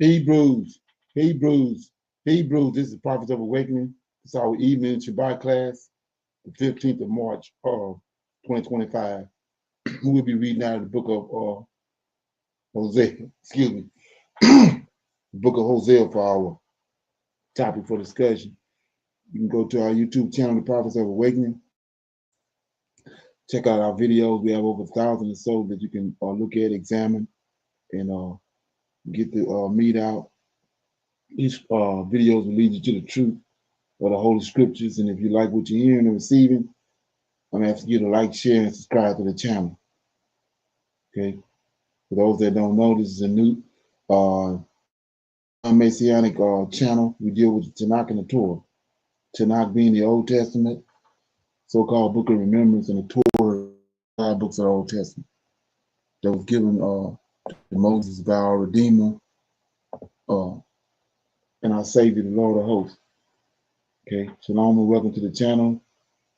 Hebrews, Hebrews, Hebrews. This is Prophets of Awakening. It's our evening Shabbat class, the 15th of March of 2025. We'll be reading out of the book of Hosea, excuse me, the book of Hosea for our topic for discussion. You can go to our YouTube channel, The Prophets of Awakening. Check out our videos. We have over 1,000 or so that you can look at, examine, and get the meat out. Each videos will lead you to the truth of the Holy Scriptures. And if you like what you're hearing and receiving, I'm asking you to like, share, and subscribe to the channel. Okay. For those that don't know, this is a new Messianic channel. We deal with the Tanakh and the Torah. Tanakh being the Old Testament, so-called Book of Remembrance, and the Torah, 5 books of the Old Testament that was given to Moses by our Redeemer and our Savior, the Lord of hosts. Okay, shalom and welcome to the channel.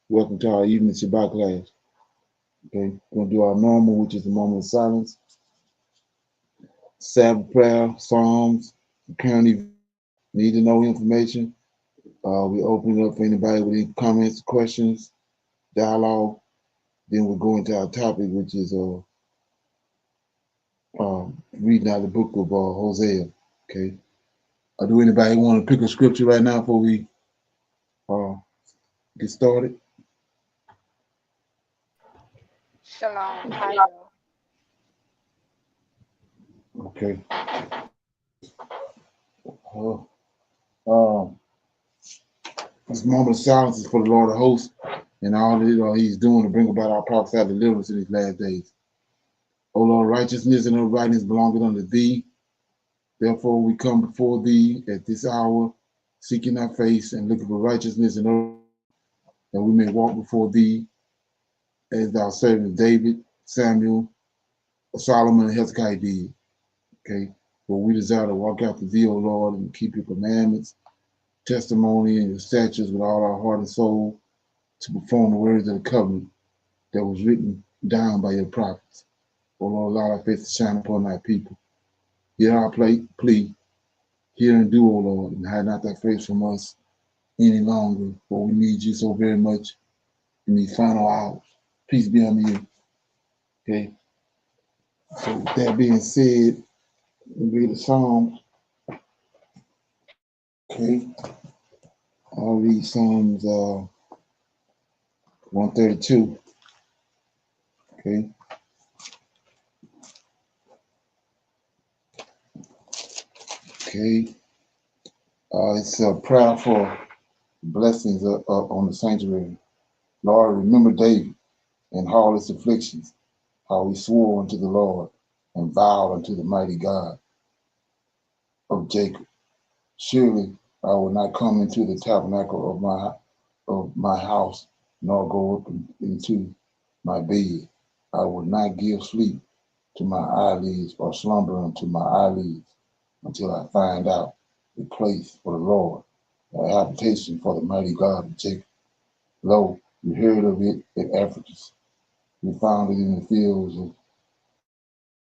Welcome to our evening Shabbat class. Okay, we're going to do our normal, which is the moment of silence, Sabbath prayer, Psalms, currently need to know information. We open it up for anybody with any comments, questions, dialogue. Then we'll go into our topic, which is reading out the book of Hosea. Okay. Do anybody want to pick a scripture right now before we get started? Shalom. Okay. This moment of silence is for the Lord of hosts and all that he's doing to bring about our prophesied deliverance in these last days. O Lord, righteousness and uprightness belongeth unto thee. Therefore we come before thee at this hour, seeking thy face and looking for righteousness and uprightness, that we may walk before thee as thou servant David, Samuel, Solomon, and Hezekiah did. Okay. For we desire to walk after thee, O Lord, and keep your commandments, testimony, and your statutes with all our heart and soul, to perform the words of the covenant that was written down by your prophets. O Lord, allow thy face to shine upon thy people. Hear our plea, hear and do, O Lord, and hide not thy face from us any longer, for we need you so very much in these final hours. Peace be unto you. Okay. So with that being said, we read the Psalms. Okay. I'll read Psalms 132. Okay. Okay. It's a prayer for blessings on the sanctuary. Lord, remember David and all his afflictions, how he swore unto the Lord and vowed unto the mighty God of Jacob. Surely I will not come into the tabernacle of my house, nor go up into my bed. I will not give sleep to my eyelids, or slumber unto my eyelids, until I find out a place for the Lord, a habitation for the mighty God of Jacob. Lo, we heard of it at Ephesus. We found it in the fields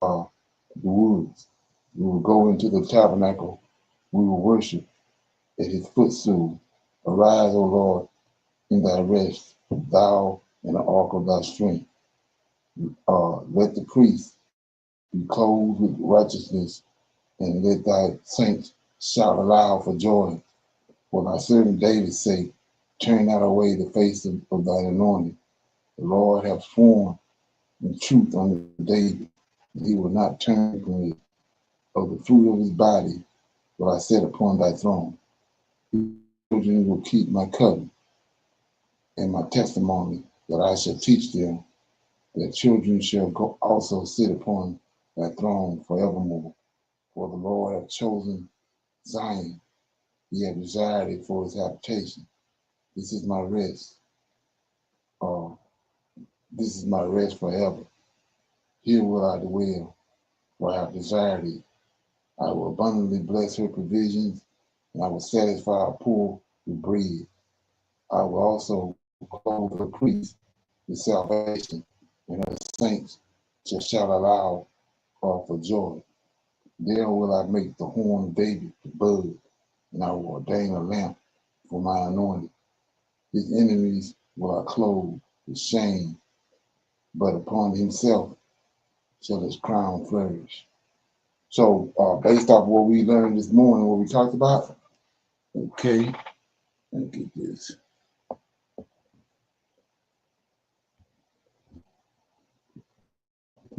of the woods. We will go into the tabernacle. We will worship at his footstool. Arise, O Lord, in thy rest, thou in the ark of thy strength. Let the priests be clothed with righteousness, and let thy saints shout aloud for joy. For thy servant David's sake, turn not away the face of thine anointed. The Lord hath sworn in truth unto David, that he will not turn from it. Of the fruit of his body will I set upon thy throne. Children will keep my covenant and my testimony that I shall teach them. Their children shall also sit upon thy throne forevermore. For the Lord hath chosen Zion. He hath desired it for his habitation. This is my rest. This is my rest forever. Here will I dwell, for I have desired it. I will abundantly bless her provisions, and I will satisfy her poor with bread. I will also clothe her priests with salvation, and her saints shall shout aloud for joy. There will I make the horn of David to bud, and I will ordain a lamp for my anointed. His enemies will I clothe with shame, but upon himself shall his crown flourish. So, based off what we learned this morning, what we talked about, okay, let me get this.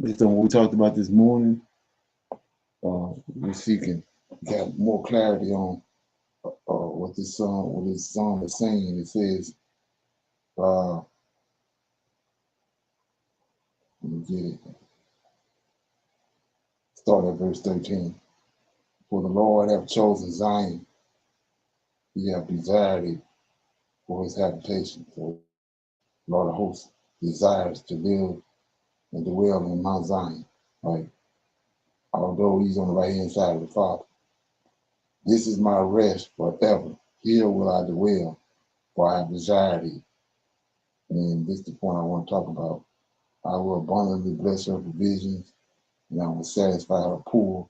Based on what we talked about this morning, we're seeking got more clarity on what this song is saying. It says, let me get it. Start at verse 13. For the Lord hath chosen Zion, he hath desired it for his habitation. So Lord of hosts desires to live and dwell in Mount Zion, right? Although he's on the right hand side of the Father. This is my rest forever. Here will I dwell, for I have desired it. And this is the point I want to talk about. I will abundantly bless her provisions, and I will satisfy her poor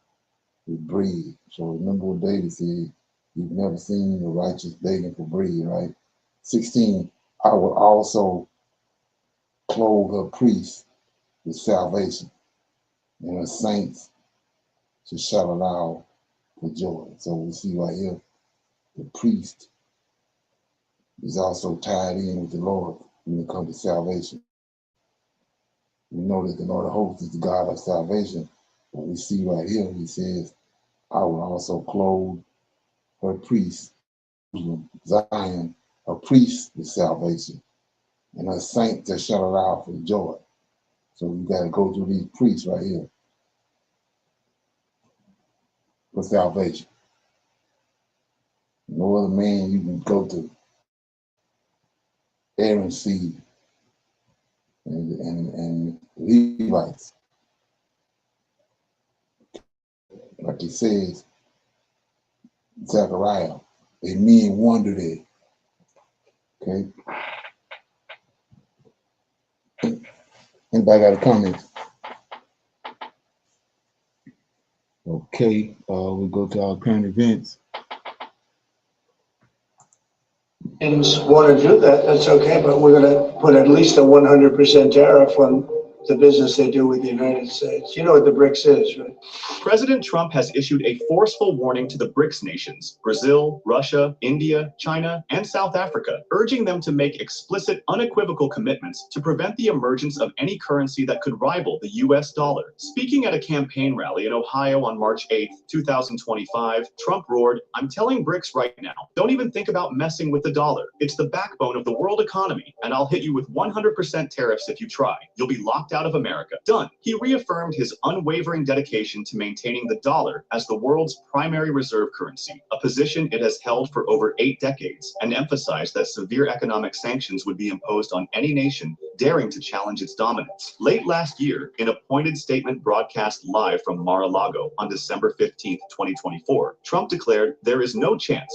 with bread. So remember what David said, you've never seen the righteous begging for bread, right? 16, I will also clothe her priests with salvation, and her saints to shout aloud for joy. So we see right here, the priest is also tied in with the Lord when it comes to salvation. We know that the Lord of hosts is the God of salvation, but we see right here, he says, I will also clothe her priests, Zion, a priest with salvation, and a saint to shout aloud for joy. So we got to go through these priests right here for salvation. No other man you can go to. Aaron's seed and Levites. Like it says, Zechariah, they men wondered at. Okay. Anybody got a comment? Okay, we go to our current events. Want to do that, that's okay, but we're going to put at least a 100% tariff on the business they do with the United States. You know what the BRICS is, right? President Trump has issued a forceful warning to the BRICS nations, Brazil, Russia, India, China, and South Africa, urging them to make explicit, unequivocal commitments to prevent the emergence of any currency that could rival the US dollar. Speaking at a campaign rally in Ohio on March 8, 2025, Trump roared, "I'm telling BRICS right now, don't even think about messing with the dollar. It's the backbone of the world economy, and I'll hit you with 100% tariffs if you try. You'll be locked out of America." Done. He reaffirmed his unwavering dedication to maintaining the dollar as the world's primary reserve currency, a position it has held for over 8 decades, and emphasized that severe economic sanctions would be imposed on any nation daring to challenge its dominance. Late last year, in a pointed statement broadcast live from Mar-a-Lago on December 15, 2024, Trump declared there is no chance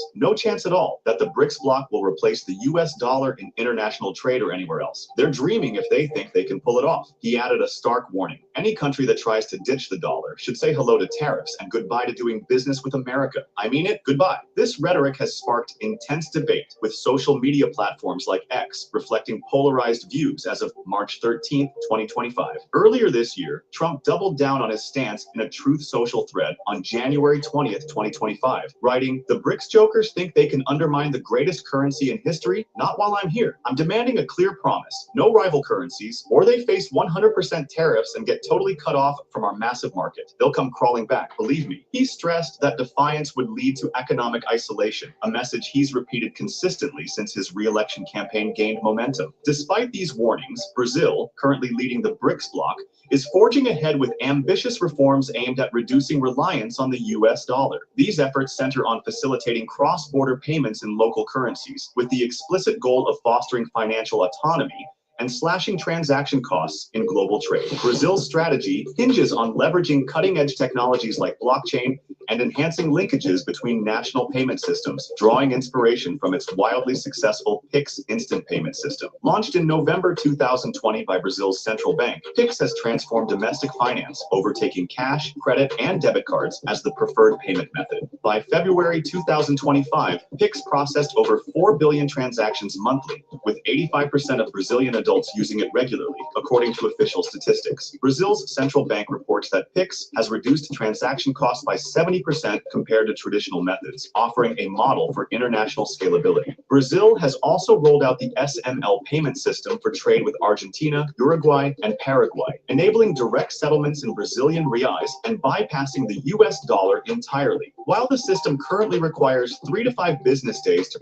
at all, that the BRICS bloc will replace the US dollar in international trade or anywhere else. They're dreaming if they think they can pull it off. He added a stark warning. Any country that tries to ditch the dollar should say hello to tariffs and goodbye to doing business with America. I mean it, goodbye. This rhetoric has sparked intense debate, with social media platforms like X reflecting polarized views as of March 13, 2025. Earlier this year, Trump doubled down on his stance in a Truth Social thread on January 20th, 2025, writing, "The BRICS jokers think they can undermine the greatest currency in history? Not while I'm here. I'm demanding a clear promise. No rival currencies, or they face 100% tariffs and get totally cut off from our massive market. They'll come crawling back, believe me." He stressed that defiance would lead to economic isolation, a message he's repeated consistently since his re-election campaign gained momentum. Despite these warnings, Brazil, currently leading the BRICS bloc, is forging ahead with ambitious reforms aimed at reducing reliance on the US dollar. These efforts center on facilitating cross-border payments in local currencies, with the explicit goal of fostering financial autonomy and slashing transaction costs in global trade. Brazil's strategy hinges on leveraging cutting-edge technologies like blockchain and enhancing linkages between national payment systems, drawing inspiration from its wildly successful Pix instant payment system. Launched in November 2020 by Brazil's central bank, Pix has transformed domestic finance, overtaking cash, credit, and debit cards as the preferred payment method. By February 2025, Pix processed over 4 billion transactions monthly, with 85% of Brazilian adults using it regularly, according to official statistics. Brazil's central bank reports that Pix has reduced transaction costs by 70% compared to traditional methods, offering a model for international scalability. Brazil has also rolled out the SML payment system for trade with Argentina, Uruguay, and Paraguay, enabling direct settlements in Brazilian reais and bypassing the US dollar entirely. While the system currently requires 3 to 5 business days to...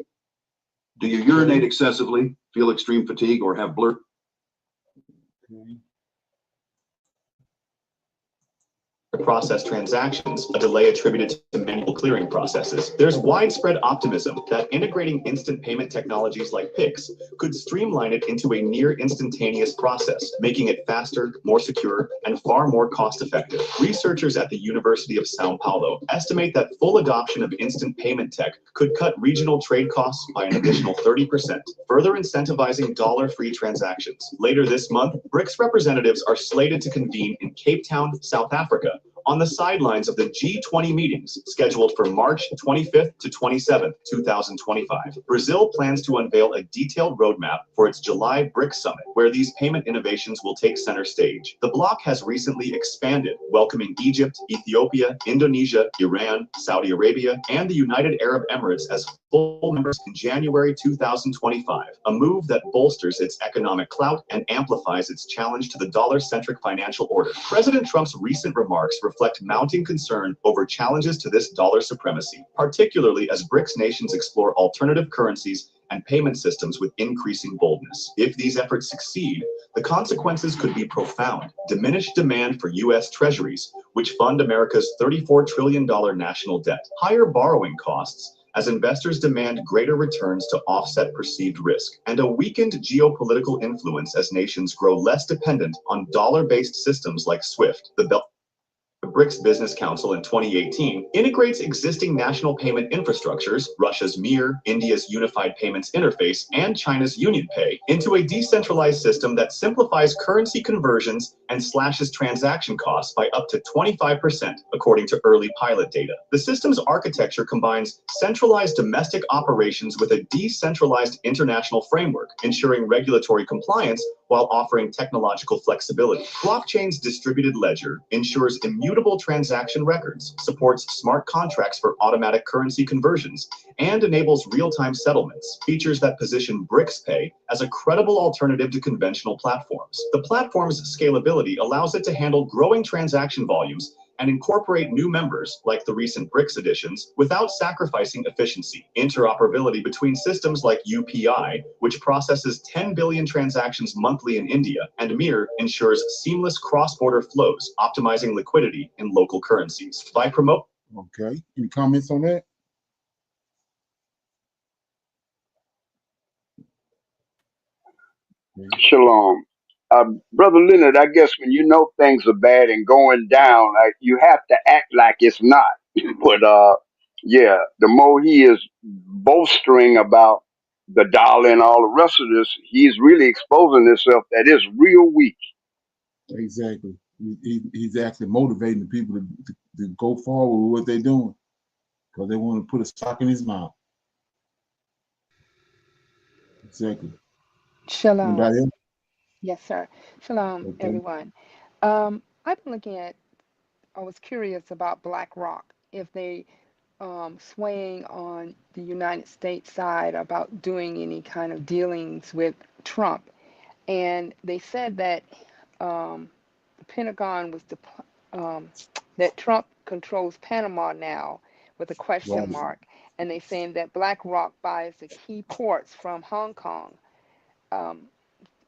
Do you urinate excessively, feel extreme fatigue, or have blurred? process transactions, a delay attributed to manual clearing processes. There's widespread optimism that integrating instant payment technologies like Pix could streamline it into a near instantaneous process, making it faster, more secure, and far more cost-effective. Researchers at the University of São Paulo estimate that full adoption of instant payment tech could cut regional trade costs by an additional 30%, further incentivizing dollar-free transactions. Later this month, BRICS representatives are slated to convene in Cape Town, South Africa, on the sidelines of the G20 meetings scheduled for March 25th to 27th, 2025. Brazil plans to unveil a detailed roadmap for its July BRICS summit, where these payment innovations will take center stage. The bloc has recently expanded, welcoming Egypt, Ethiopia, Indonesia, Iran, Saudi Arabia, and the United Arab Emirates as full members in January 2025, a move that bolsters its economic clout and amplifies its challenge to the dollar-centric financial order. President Trump's recent remarks reflect mounting concern over challenges to this dollar supremacy, particularly as BRICS nations explore alternative currencies and payment systems with increasing boldness. If these efforts succeed, the consequences could be profound. Diminished demand for U.S. treasuries, which fund America's $34 trillion national debt. Higher borrowing costs, as investors demand greater returns to offset perceived risk, and a weakened geopolitical influence as nations grow less dependent on dollar-based systems like SWIFT. The BRICS Business Council in 2018 integrates existing national payment infrastructures, Russia's MIR, India's Unified Payments Interface, and China's UnionPay, into a decentralized system that simplifies currency conversions and slashes transaction costs by up to 25%, according to early pilot data. The system's architecture combines centralized domestic operations with a decentralized international framework, ensuring regulatory compliance while offering technological flexibility. Blockchain's distributed ledger ensures immutable transaction records, supports smart contracts for automatic currency conversions, and enables real-time settlements, features that position BRICS Pay as a credible alternative to conventional platforms. The platform's scalability allows it to handle growing transaction volumes and incorporate new members, like the recent BRICS additions, without sacrificing efficiency. Interoperability between systems like UPI, which processes 10 billion transactions monthly in India, and MIR ensures seamless cross-border flows, optimizing liquidity in local currencies. By promoting... Okay, any comments on that? Shalom. Brother Leonard, I guess when you know things are bad and going down, you have to act like it's not. But yeah, the more he is bolstering about the dollar and all the rest of this, he's really exposing himself that is real weak. Exactly. He's actually motivating the people to go forward with what they're doing because they want to put a sock in his mouth. Exactly. Shalom. Anybody else? Yes, sir. Shalom, Okay. everyone. I've been looking at, I was curious about BlackRock, if they swaying on the United States side about doing any kind of dealings with Trump. And they said that the Pentagon was that Trump controls Panama now with a question Right. mark. And they saying that BlackRock buys the key ports from Hong Kong. Um,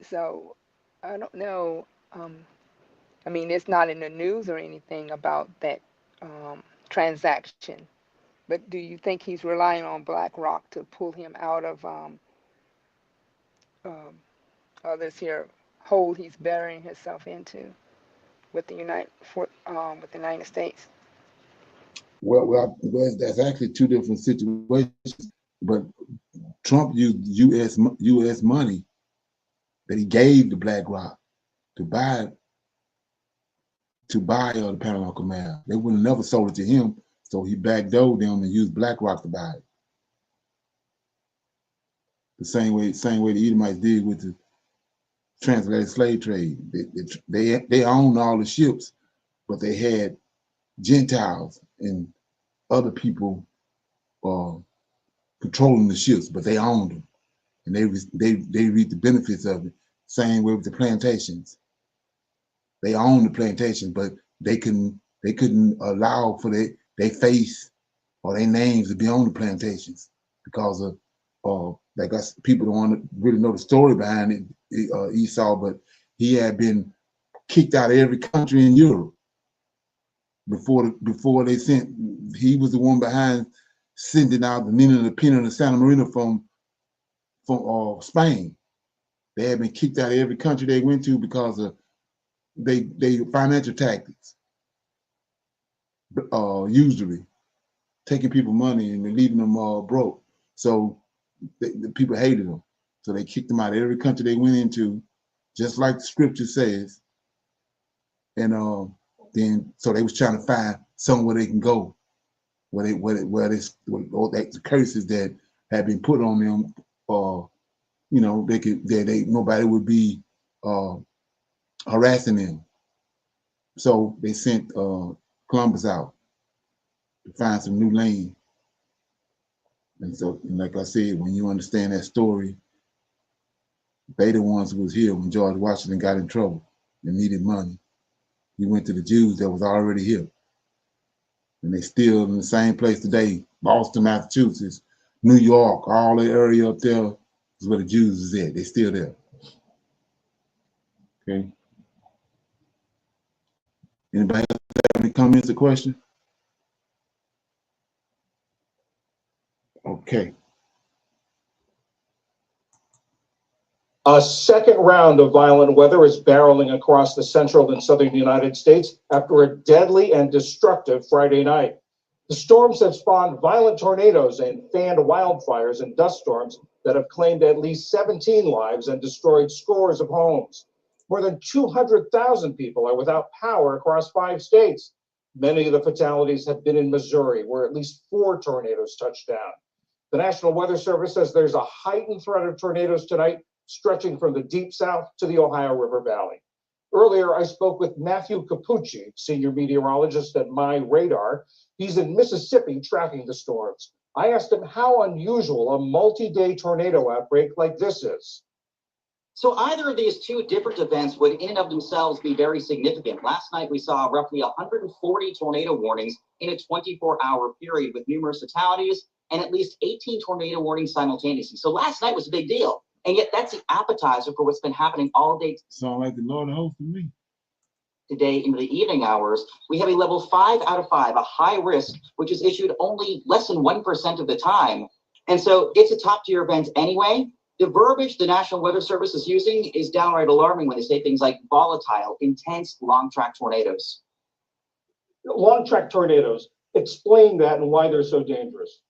so I don't know. I mean, it's not in the news or anything about that transaction. But do you think he's relying on BlackRock to pull him out of um, this here hole he's burying himself into with the United States? Well, that's actually two different situations. But Trump used U.S. money that he gave to BlackRock to buy the Panama Canal. They would have never sold it to him, so he backdoored them and used BlackRock to buy it. The same way the Edomites did with the transatlantic slave trade. They owned all the ships, but they had Gentiles and other people controlling the ships, but they owned them, and they reaped the benefits of it. Same way with the plantations. They owned the plantation, but they couldn't allow for their face or their names to be on the plantations because of like us people don't want to really know the story behind it, Esau, but he had been kicked out of every country in Europe before they sent. He was the one behind sending out the Nina, the Pinta, and the Santa Marina from Spain. They had been kicked out of every country they went to because of they financial tactics, usually taking people money and leaving them broke. So the people hated them. So they kicked them out of every country they went into, just like the scripture says. And then so they was trying to find somewhere they can go, where the curses that had been put on them, nobody would be harassing them. So they sent Columbus out to find some new land. And so, and like I said, when you understand that story, they the ones who was here when George Washington got in trouble and needed money. He went to the Jews that was already here. And they still in the same place today, Boston, Massachusetts, New York, all the area up there is where the Jews is at. They still there. Okay. Anybody else have any comments or questions? Okay. A second round of violent weather is barreling across the central and southern United States after a deadly and destructive Friday night. The storms have spawned violent tornadoes and fanned wildfires and dust storms that have claimed at least 17 lives and destroyed scores of homes. More than 200,000 people are without power across 5 states. Many of the fatalities have been in Missouri, where at least 4 tornadoes touched down. The National Weather Service says there's a heightened threat of tornadoes tonight, stretching from the deep south to the Ohio River Valley. Earlier, I spoke with Matthew Capucci, senior meteorologist at My Radar. He's in Mississippi tracking the storms. I asked him how unusual a multi-day tornado outbreak like this is. So either of these two different events would in and of themselves be very significant. Last night, we saw roughly 140 tornado warnings in a 24-hour period with numerous fatalities and at least 18 tornado warnings simultaneously. So last night was a big deal. And yet that's the appetizer for what's been happening all day. Sound like the Lord of hosts to me. Today into the evening hours, we have a level 5 out of 5, a high risk, which is issued only less than 1% of the time. And so it's a top tier event anyway. The verbiage the National Weather Service is using is downright alarming when they say things like volatile, intense, long track tornadoes. Long track tornadoes, explain that and why they're so dangerous.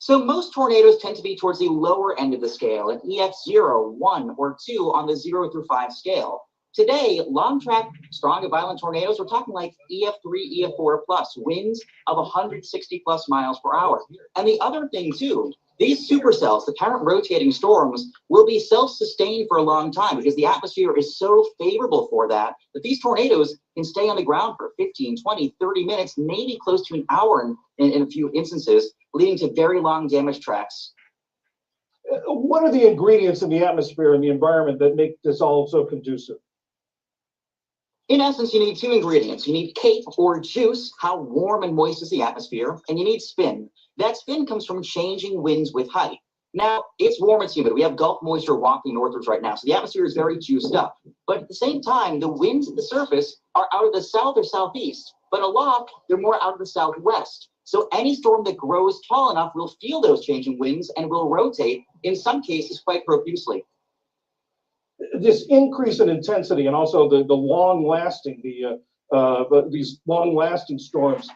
So most tornadoes tend to be towards the lower end of the scale, at EF0, 1, or 2 on the 0 through 5 scale. Today, long track, strong and violent tornadoes, we're talking like EF3, EF4 plus, winds of 160 plus miles per hour. And the other thing too, these supercells, the current rotating storms, will be self-sustained for a long time because the atmosphere is so favorable for that these tornadoes can stay on the ground for 15, 20, 30 minutes, maybe close to an hour in a few instances, leading to very long damage tracks. What are the ingredients in the atmosphere and the environment that make this all so conducive? In essence, you need 2 ingredients. You need cape or juice, how warm and moist is the atmosphere, and you need spin. That spin comes from changing winds with height. Now, it's warm, it's humid. We have Gulf moisture walking northwards right now, so the atmosphere is very juiced up. But at the same time, the winds at the surface are out of the south or southeast, but aloft, they're more out of the southwest. So any storm that grows tall enough will feel those changing winds and will rotate, in some cases, quite profusely. This increase in intensity and also the long-lasting, these long-lasting storms,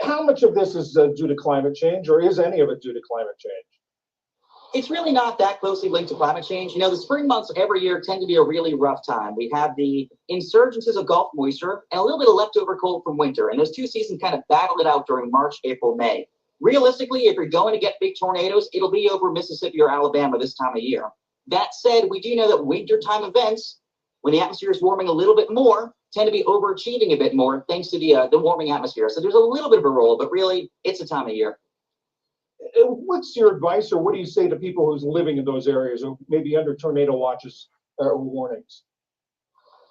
How much of this is due to climate change, or is any of it due to climate change? It's really not that closely linked to climate change. You know, the spring months every year tend to be a really rough time. We have the insurgences of Gulf moisture and a little bit of leftover cold from winter. And those two seasons kind of battle it out during March, April, May. Realistically, if you're going to get big tornadoes, it'll be over Mississippi or Alabama this time of year. That said, we do know that wintertime events, when the atmosphere is warming a little bit more, tend to be overachieving a bit more thanks to the warming atmosphere. So there's a little bit of a role, but really, it's a time of year. What's your advice, or what do you say to people who's living in those areas who may be under tornado watches or warnings?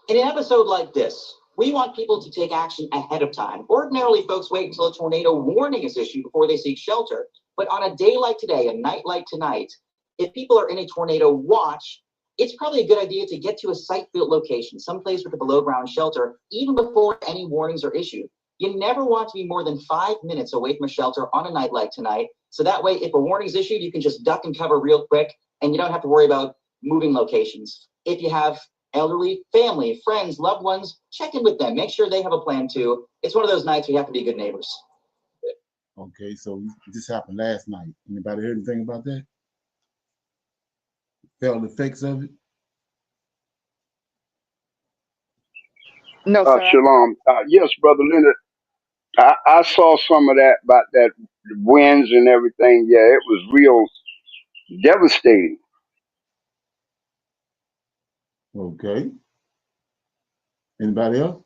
In an episode like this, we want people to take action ahead of time. Ordinarily, folks wait until a tornado warning is issued before they seek shelter. But on a day like today, a night like tonight, if people are in a tornado watch, it's probably a good idea to get to a site-built location, someplace with a below-ground shelter, even before any warnings are issued. You never want to be more than 5 minutes away from a shelter on a night like tonight. So that way, if a warning is issued, you can just duck and cover real quick, and you don't have to worry about moving locations. If you have elderly, family, friends, loved ones, check in with them. Make sure they have a plan too. It's one of those nights we have to be good neighbors. Okay, so this happened last night. Anybody heard anything about that? Felt the effects of it? No, sir. Shalom. Yes, Brother Leonard. I saw some of that about that winds and everything. Yeah, it was real devastating. Okay. Anybody else?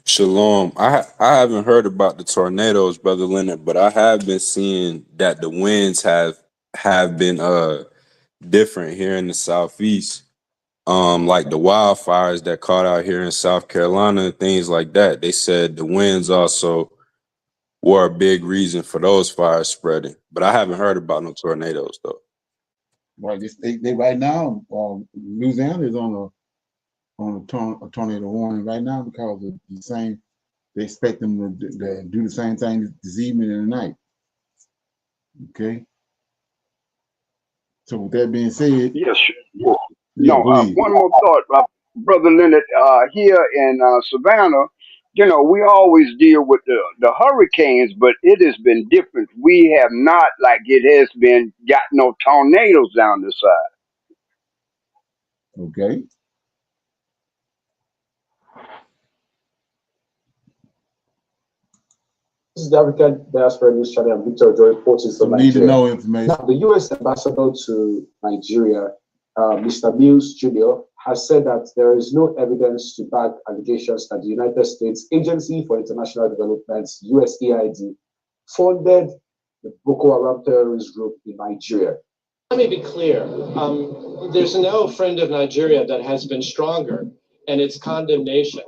Shalom. I haven't heard about the tornadoes, Brother Leonard, but I have been seeing that the winds have been different here in the southeast. Like the wildfires that caught out here in South Carolina and things like that. They said the winds also were a big reason for those fires spreading. But I haven't heard about no tornadoes though. Well, they right now, Louisiana is on a tornado warning right now because of the same. They expect them to do the same thing this evening and tonight. Okay. So with that being said, Yes. yeah, No, go ahead. one more thought, Brother Leonard. Here in Savannah, we always deal with the hurricanes, but it has been different. We have not, like it has been, got no tornadoes down this side. Okay. This is the African Diaspora News Channel. I'm Victor Joy reporting from Need to Nigeria. know information. Now, the U.S. ambassador to Nigeria, Mr. Mills Jr., has said that there is no evidence to back allegations that the United States Agency for International Development, USAID, funded the Boko Haram terrorist group in Nigeria. Let me be clear. There's no friend of Nigeria that has been stronger in its condemnation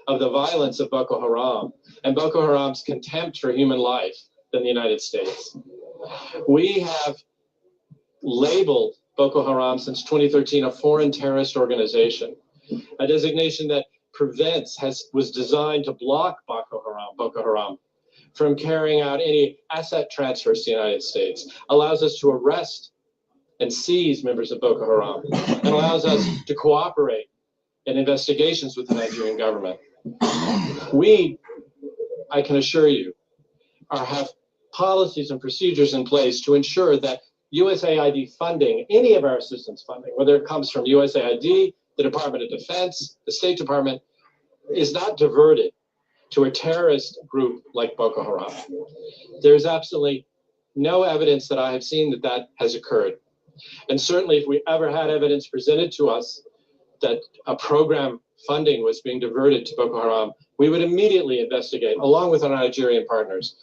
of the violence of Boko Haram and Boko Haram's contempt for human life than the United States. We have labeled Boko Haram since 2013 a foreign terrorist organization, a designation that was designed to block Boko Haram from carrying out any asset transfers to the United States, allows us to arrest and seize members of Boko Haram, and allows us to cooperate in investigations with the Nigerian government. We, I can assure you, have policies and procedures in place to ensure that USAID funding, any of our assistance funding, whether it comes from USAID, the Department of Defense, the State Department, is not diverted to a terrorist group like Boko Haram. There's absolutely no evidence that I have seen that has occurred. And certainly if we ever had evidence presented to us that a program funding was being diverted to Boko Haram, we would immediately investigate along with our Nigerian partners.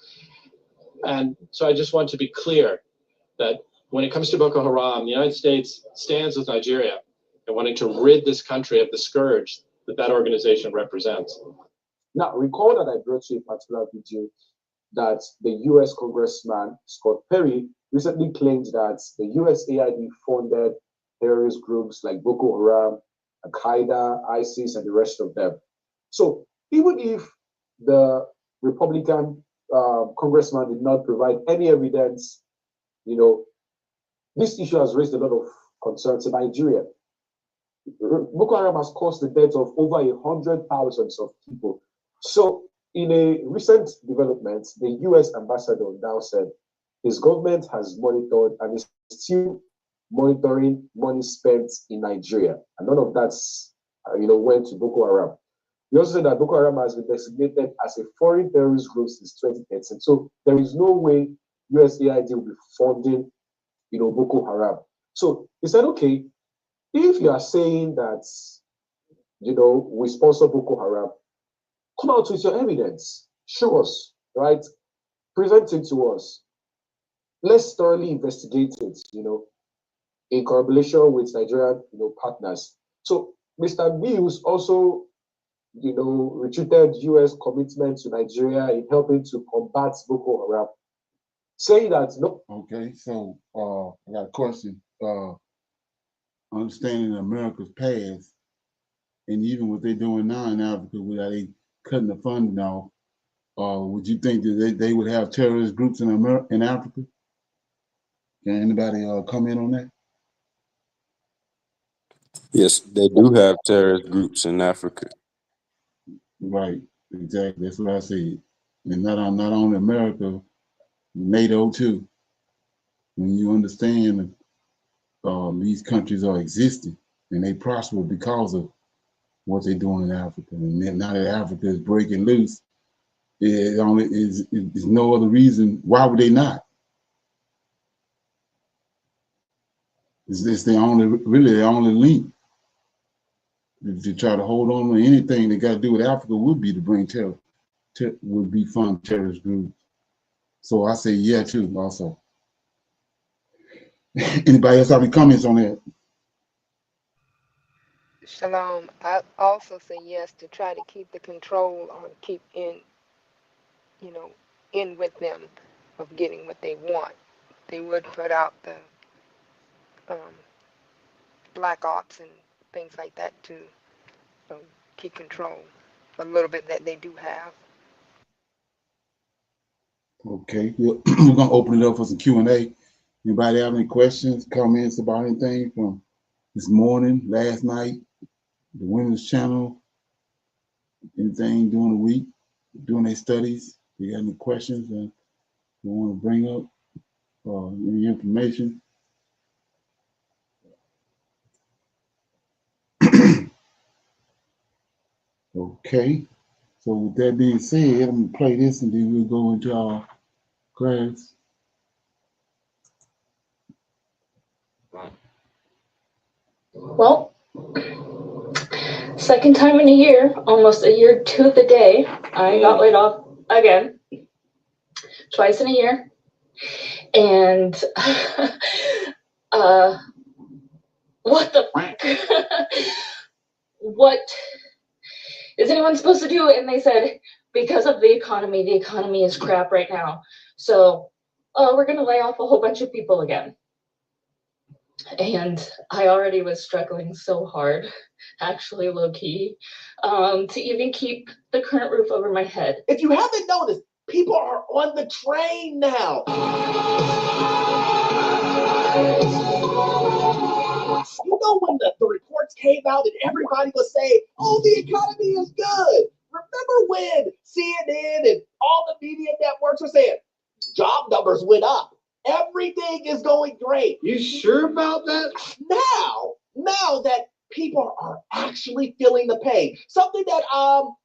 And so I just want to be clear that when it comes to Boko Haram, the United States stands with Nigeria in wanting to rid this country of the scourge that organization represents. Now, recall that I brought you a particular video that the U.S. Congressman Scott Perry recently claimed that the USAID funded terrorist groups like Boko Haram, Al-Qaeda, ISIS, and the rest of them. So even if the Republican congressman did not provide any evidence, this issue has raised a lot of concerns in Nigeria. Boko Haram has caused the death of over 100,000 of people. So, In a recent development, the US ambassador now said his government has monitored and is still monitoring money spent in Nigeria, and none of that's went to Boko Haram. He also said that Boko Haram has been designated as a foreign terrorist group since 2013. So there is no way USAID will be funding, Boko Haram. So he said, okay, if you are saying that, we sponsor Boko Haram, come out with your evidence. Show us, right? Present it to us. Let's thoroughly investigate it, in collaboration with Nigerian, partners. So Mr. Mills also, retreated US commitment to Nigeria in helping to combat Boko Haram, saying that no. Okay, so I got a question. Understanding America's past, and even what they're doing now in Africa, where they cutting the funding off, would you think that they would have terrorist groups in Africa? Can anybody comment on that? Yes, they do have terrorist groups in Africa. Right, exactly. That's what I said. And not only America, NATO too. When you understand these countries are existing and they prosper because of what they're doing in Africa, and then now that Africa is breaking loose, it only is no other reason. Why would they not? It's the only link to try to hold on to anything that got to do with Africa would be to bring terror, would be fund terrorist groups. So I say yeah too. Also, anybody else have any comments on that? Shalom. I also say yes to try to keep the control or keep you know, in with them of getting what they want. They would put out the um, black ops and things like that to keep control a little bit that they do have. Okay, we're gonna open it up for some Q&A. Anybody have any questions, comments about anything from this morning, last night, the Women's Channel, anything during the week, doing their studies? If you got any questions that you want to bring up or any information? Okay, so with that being said, I'm gonna play this and then we'll go into our class. Well, second time in a year, almost a year to the day, I got laid off again, twice in a year. And what the what is anyone supposed to do? And they said, because of the economy is crap right now. So we're gonna lay off a whole bunch of people again. And I already was struggling so hard, actually low key, to even keep the current roof over my head. If you haven't noticed, people are on the train now. You know when the reports came out and everybody was saying, oh, the economy is good. Remember when CNN and all the media networks were saying, job numbers went up. Everything is going great. You sure about that? Now that people are actually feeling the pain, something that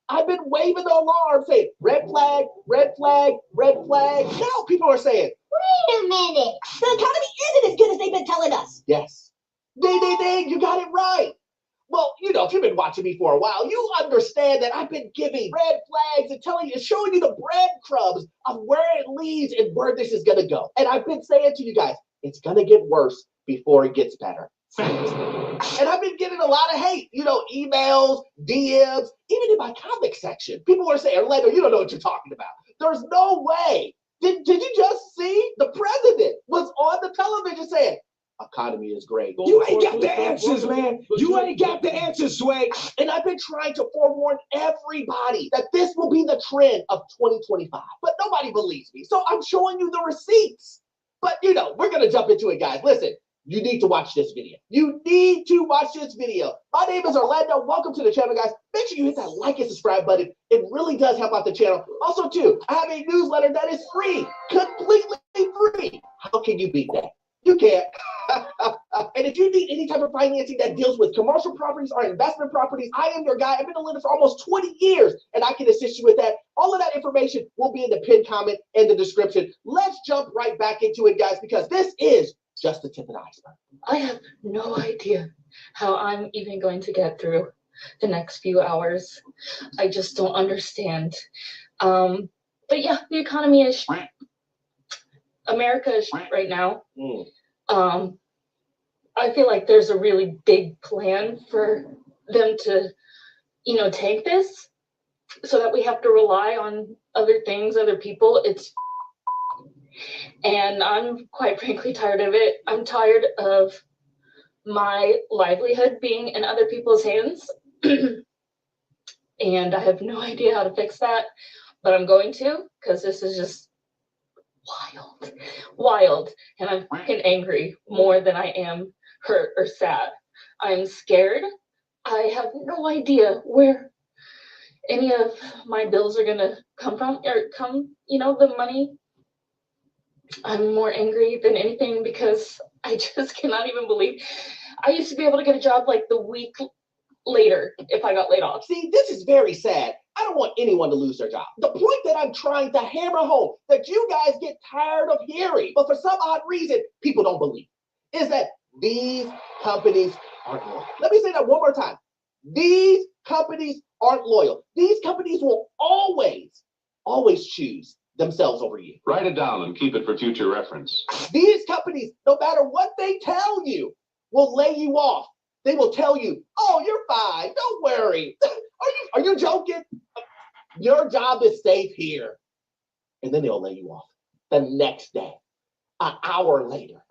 I've been waving the alarm saying, red flag, red flag, red flag. Now people are saying, wait a minute, the economy isn't as good as they've been telling us. Yes. Ding, ding, ding, you got it right. Well, if you've been watching me for a while, you understand that I've been giving red flags and showing you the breadcrumbs of where it leads and where this is going to go. And I've been saying to you guys, it's going to get worse before it gets better. And I've been getting a lot of hate, emails, DMs, even in my comment section. People are saying, Orlando, you don't know what you're talking about. There's no way. Did you just see? The president was on the television saying, economy is great. You ain't got the answers, man. You ain't got the answers, Sway. And I've been trying to forewarn everybody that this will be the trend of 2025. But nobody believes me. So I'm showing you the receipts. But, we're going to jump into it, guys. Listen, You need to watch this video. You need to watch this video. My name is Orlando. Welcome to the channel, guys. Make sure you hit that like and subscribe button. It really does help out the channel. Also, too, I have a newsletter that is free, completely free. How can you beat that? You can't. And if you need any type of financing that deals with commercial properties or investment properties, I am your guy. I've been a lender for almost 20 years, and I can assist you with that. All of that information will be in the pinned comment and the description. Let's jump right back into it, guys, because this is just the tip of the iceberg. I have no idea how I'm even going to get through the next few hours. I just don't understand. But yeah, the economy is America is right now. I feel like there's a really big plan for them to, take this so that we have to rely on other things, other people. And I'm quite frankly tired of it. I'm tired of my livelihood being in other people's hands. And I have no idea how to fix that, but I'm going to, because this is just wild. And I'm fucking angry more than I am hurt or sad. I'm scared. I have no idea where any of my bills are gonna come from, the money. I'm more angry than anything because I just cannot even believe I used to be able to get a job like the week later if I got laid off. See, this is very sad. I don't want anyone to lose their job. The point that I'm trying to hammer home that you guys get tired of hearing, but for some odd reason, people don't believe, is that these companies aren't loyal. Let me say that one more time. These companies aren't loyal. These companies will always choose themselves over you. Write it down and keep it for future reference. These companies, no matter what they tell you, will lay you off. They will tell you, oh, you're fine, don't worry. Are you joking? Your job is safe here. And then they'll lay you off the next day, an hour later.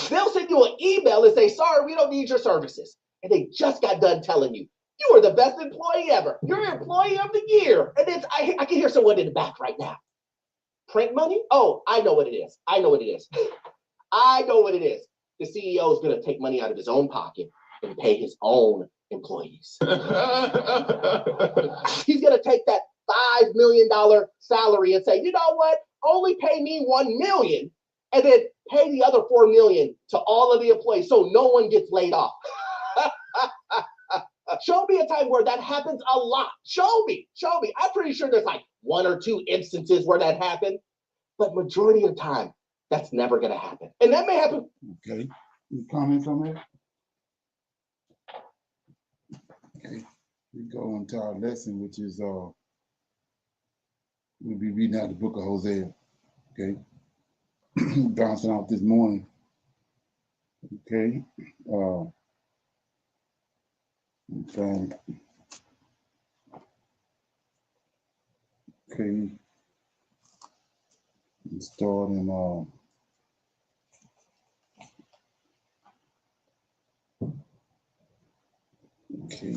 They'll send you an email and say, sorry, we don't need your services. And they just got done telling you, you are the best employee ever. You're employee of the year. And then I can hear someone in the back right now. Print money? Oh, I know what it is. I know what it is. The CEO is going to take money out of his own pocket and pay his own employees. He's going to take that $5 million salary and say, you know what? Only pay me $1 million and then pay the other $4 million to all of the employees so no one gets laid off. Show me a time where that happens a lot. Show me. I'm pretty sure there's like 1 or 2 instances where that happened, but majority of the time, that's never going to happen. And that may happen. Okay. Any comments on that? Okay. We go into our lesson, which is we'll be reading out the book of Hosea. Okay. Bouncing out this morning. Okay. Okay. Okay. Starting okay.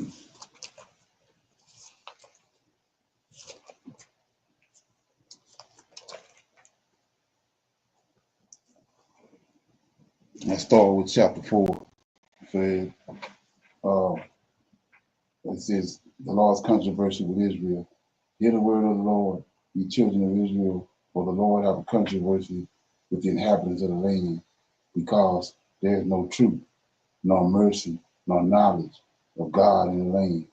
I start with chapter 4. It says, the Lord's controversy with Israel. Hear the word of the Lord, ye children of Israel, for the Lord have a controversy with the inhabitants of the land, because there is no truth, nor mercy, nor knowledge of God in the land.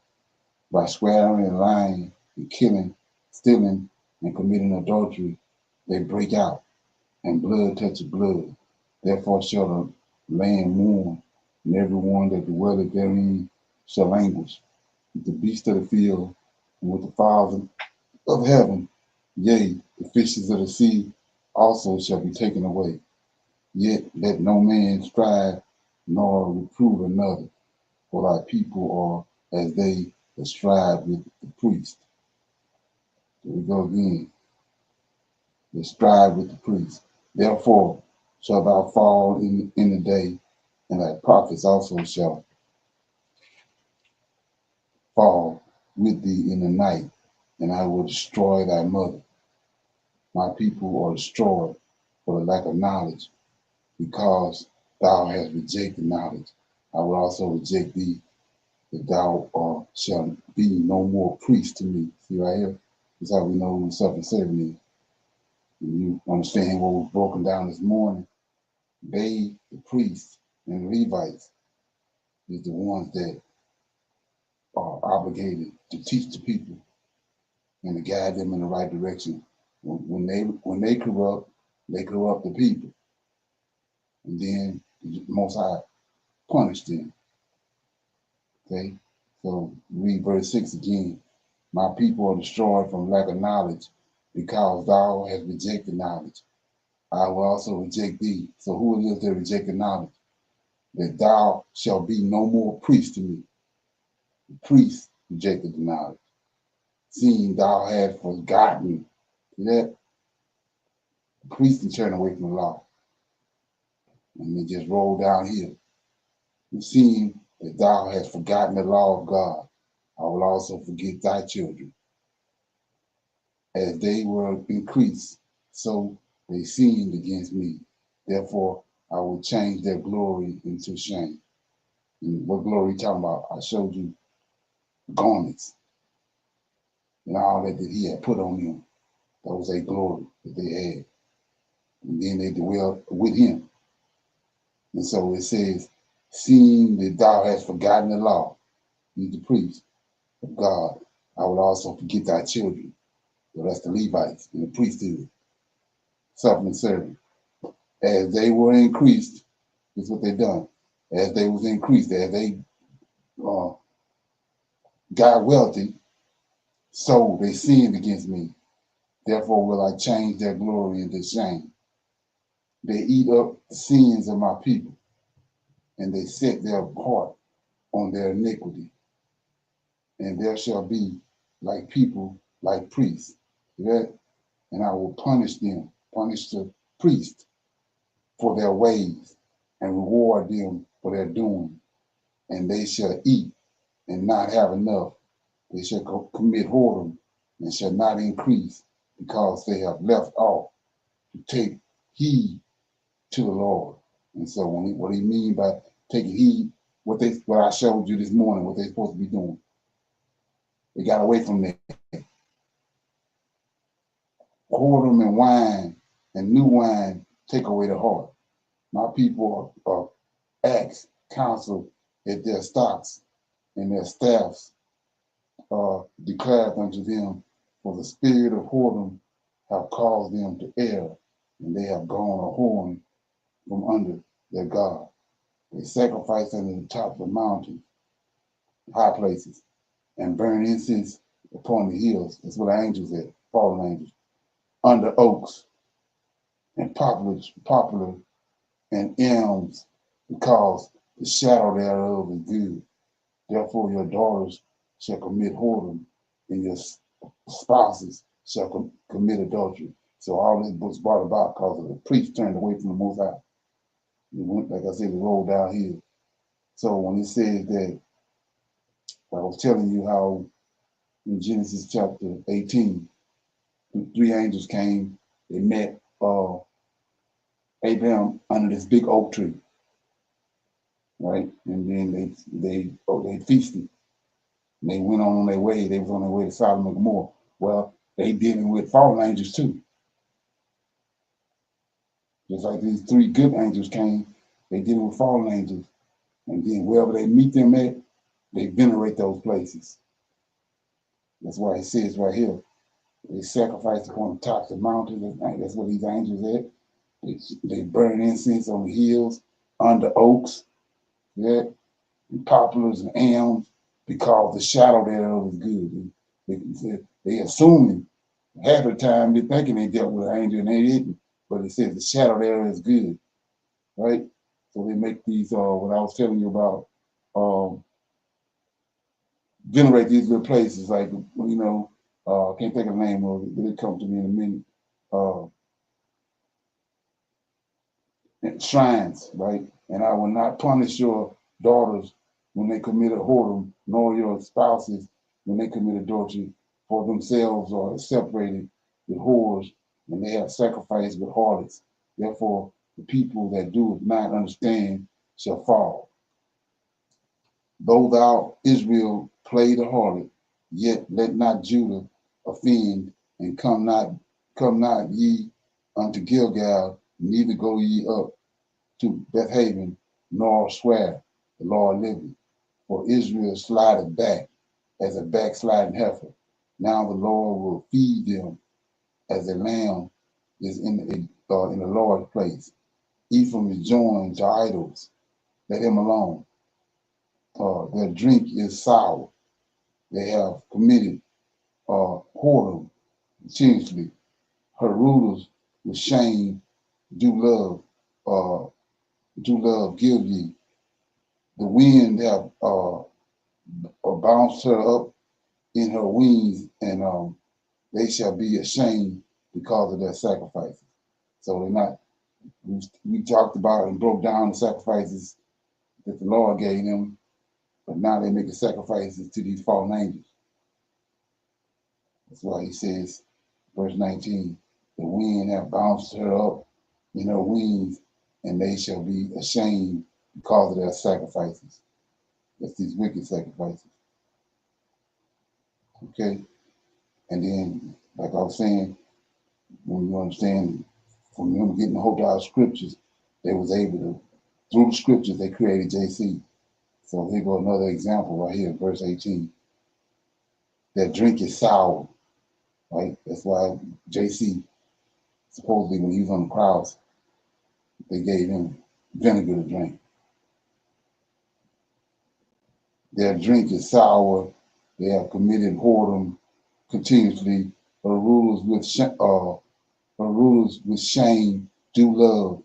By swearing and lying and killing, stealing, and committing adultery, they break out, and blood touches blood. Therefore shall the land mourn, and every one that dwelleth therein shall languish, with the beasts of the field, and with the fowls of heaven. Yea, the fishes of the sea also shall be taken away. Yet let no man strive nor reprove another, for thy people are as they that strive with the priest. Here we go again. They strive with the priest. Therefore shalt thou fall in the day, and thy prophets also shall fall with thee in the night, and I will destroy thy mother. My people are destroyed for the lack of knowledge, because thou hast rejected knowledge, I will also reject thee, that thou shalt be no more priest to me. See right here? That's how we know who suffering serving is. When you understand what was broken down this morning, they, the priests and the Levites, is the ones that are obligated to teach the people and to guide them in the right direction. When they corrupt the people, and then the Most High punish them. Okay, so read verse 6 again. My people are destroyed from lack of knowledge, because thou hast rejected knowledge. I will also reject thee. So who it is that rejected knowledge? That thou shalt be no more priest to me. The priest rejected the knowledge, seeing thou had forgotten. See that? The priest can turn away from the law. And they just roll down here. Seeing that thou hast forgotten the law of God, I will also forget thy children. As they were increased, so they sinned against me. Therefore, I will change their glory into shame. And what glory you talking about? I showed you garments and all that he had put on them. That was a glory that they had. And then they dwelt with him. And so it says, seeing that thou hast forgotten the law, he's the priest of God, I will also forget thy children. So that's the Levites and the priesthood, suffering servant. As they were increased, this is what they done. As they was increased, as they got wealthy, so they sinned against me. Therefore will I change their glory into shame. They eat up the sins of my people, and they set their heart on their iniquity. And there shall be like people, like priests. See that? And I will punish them, punish the priests for their ways, and reward them for their doing. And they shall eat and not have enough. They shall commit whoredom and shall not increase, because they have left off to take heed to the Lord. And so what he mean by taking heed, what I showed you this morning, what they're supposed to be doing. They got away from that. Whoredom and wine and new wine take away the heart. My people are asked counsel at their stocks, and their staffs declared unto them, for the spirit of whoredom have caused them to err, and they have gone a whoring from under their God. They sacrifice under the top of the mountains, high places, and burn incense upon the hills. That's where the angels at, fallen angels, under oaks and poplar and elms, because the shadow thereof is good. Therefore your daughters shall commit whoredom, and your spouses shall commit adultery. So all this book's brought about because of the priest turned away from the Most High. It went, like I said, it rolled down here. So when it says that, I was telling you how in Genesis chapter 18, the three angels came, they met Abraham under this big oak tree, right? And then they feasted. And they went on their way. They was on their way to Sodom and Gomorrah. Well, they dealing with fallen angels too. Just like these three good angels came, they dealing with fallen angels. And then wherever they meet them at, they venerate those places. That's why it says right here, they sacrifice upon the tops of mountains. That's where these angels at. They burn incense on the hills, under oaks, yeah, and poplars and elms, because the shadow thereof is good. They assuming half the time they're thinking they dealt with an angel and they didn't, but it says the shadow thereof is good, right? So they make these, what I was telling you about, venerate these little places, like, I can't think of the name of it, but it comes to me in a minute. Shrines, right? And I will not punish your daughters when they commit a whoredom, nor your spouses when they commit adultery, for themselves are separated with whores, and they have sacrificed with harlots. Therefore, The people that do not understand shall fall. Though thou, Israel, play the harlot, yet let not Judah offend, and come not ye unto Gilgal, neither go ye up to Bethaven, nor swear, the Lord liveth. For Israel slided back as a backsliding heifer. Now the Lord will feed them as a lamb is in the Lord's place. Ephraim is joined to idols. Let him alone. Their drink is sour. They have committed whoredom continuously. Her rulers with shame do love give ye. The wind have bounced her up in her wings, and they shall be ashamed because of their sacrifices. So they're not. We talked about and broke down the sacrifices that the Lord gave them, but now they're making sacrifices to these fallen angels. That's why he says, verse 19, the wind hath bounced her up in her wings, and they shall be ashamed because of their sacrifices. That's these wicked sacrifices. Okay? And then, like I was saying, when you understand from them getting the whole out of scriptures, they was able to, through the scriptures, they created JC. So here go another example right here, verse 18. Their drink is sour, right? That's why JC, supposedly when he was on the cross, they gave him vinegar to drink. Their drink is sour. They have committed whoredom continuously. Her rulers with shame do love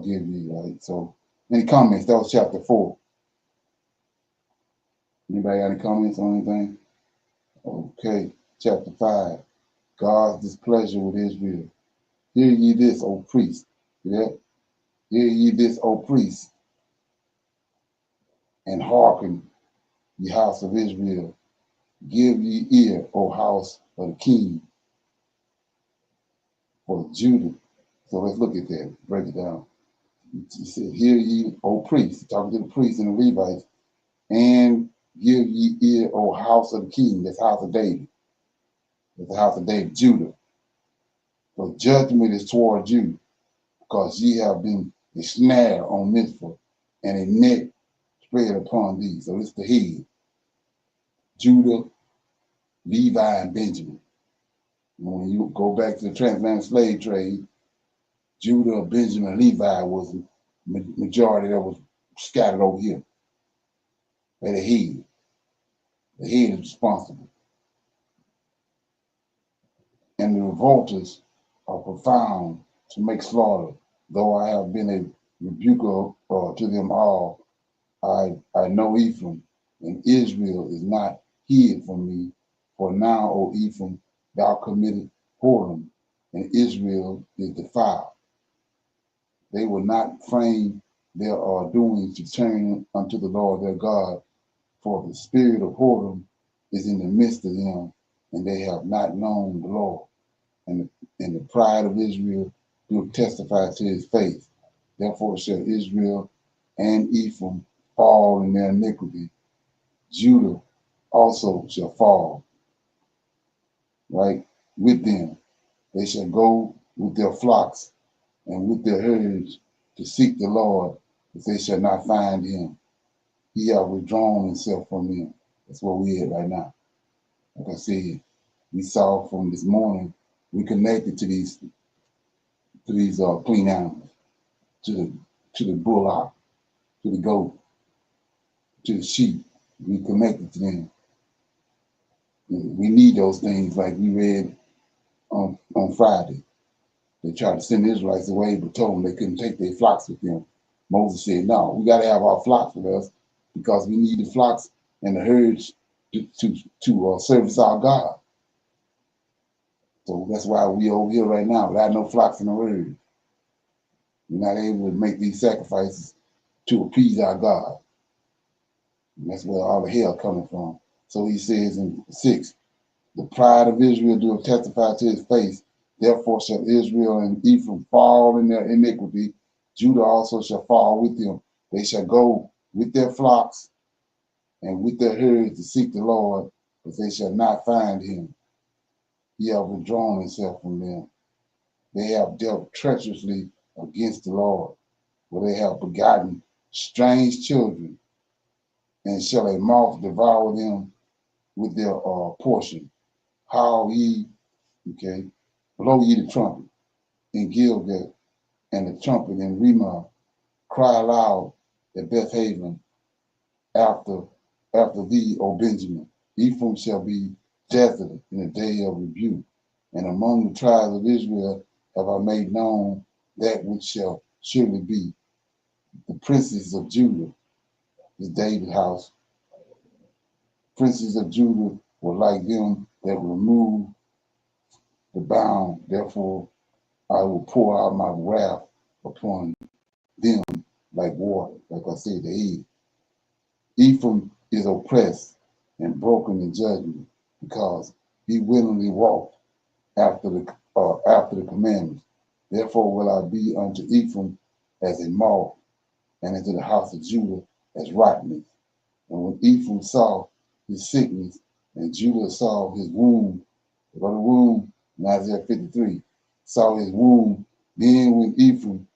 give you, right? So any comments? That was chapter 4. Anybody got any comments on anything? Okay, chapter 5. God's displeasure with Israel. Hear ye this, O priest. Yeah. Hear ye this, O priest, and hearken, ye house of Israel. Give ye ear, O house of the king, for Judah. So let's look at that, break it down. He said, hear ye, O priests, talking to the priests and the Levites, and give ye ear, O house of the king, that's house of David. That's the house of David, Judah. For judgment is toward you, because ye have been a snare on Mizpah, and a net spread upon thee. So it's the head. Judah, Levi, and Benjamin. And when you go back to the transatlantic slave trade, Judah, Benjamin, Levi was the majority that was scattered over here. They're the head. The head is responsible. And the revolters are profound to make slaughter. Though I have been a rebuker to them all, I know Ephraim, and Israel is not hid from me. For now, O Ephraim, thou committed whoredom, and Israel is defiled. They will not frame their doings to turn unto the Lord their God, for the spirit of whoredom is in the midst of them, and they have not known the Lord. And the pride of Israel do testify to his faith. Therefore shall Israel and Ephraim fall in their iniquity. Judah also shall fall, right, with them. They shall go with their flocks and with their herds to seek the Lord, but they shall not find him. He hath withdrawn himself from them. That's where we at right now. Like I said, we saw from this morning, we connected to these clean animals, to the bullock, to the goat, to the sheep. We connected to them. We need those things, like we read on Friday. They tried to send the Israelites away, but told them they couldn't take their flocks with them. Moses said, no, we got to have our flocks with us because we need the flocks and the herds to service our God. So that's why we over here right now without no flocks and no herds. We're not able to make these sacrifices to appease our God. And that's where all the hell coming from. So he says in 6, the pride of Israel doeth testify to his face, Therefore shall Israel and Ephraim fall in their iniquity. Judah also shall fall with them. They shall go with their flocks and with their herds to seek the Lord, but they shall not find him. He hath withdrawn himself from them. They have dealt treacherously against the Lord, for they have begotten strange children, and shall a moth devour them with their portion. How ye, okay, blow ye the trumpet in Gilgal, and the trumpet in Ramah, cry aloud at Bethaven after thee, O Benjamin. Ephraim shall be desolate in the day of rebuke, and among the tribes of Israel have I made known that which shall surely be. The princes of Judah is David's house. Princes of Judah were like them that remove the bound. Therefore, I will pour out my wrath upon them like water, like I said, the head. Ephraim is oppressed and broken in judgment, because he willingly walked after the commandments. Therefore will I be unto Ephraim as a moth, and unto the house of Judah as rottenness. And when Ephraim saw his sickness, and Judah saw his wound, go to wound in Isaiah 53, saw his wound, then went Ephraim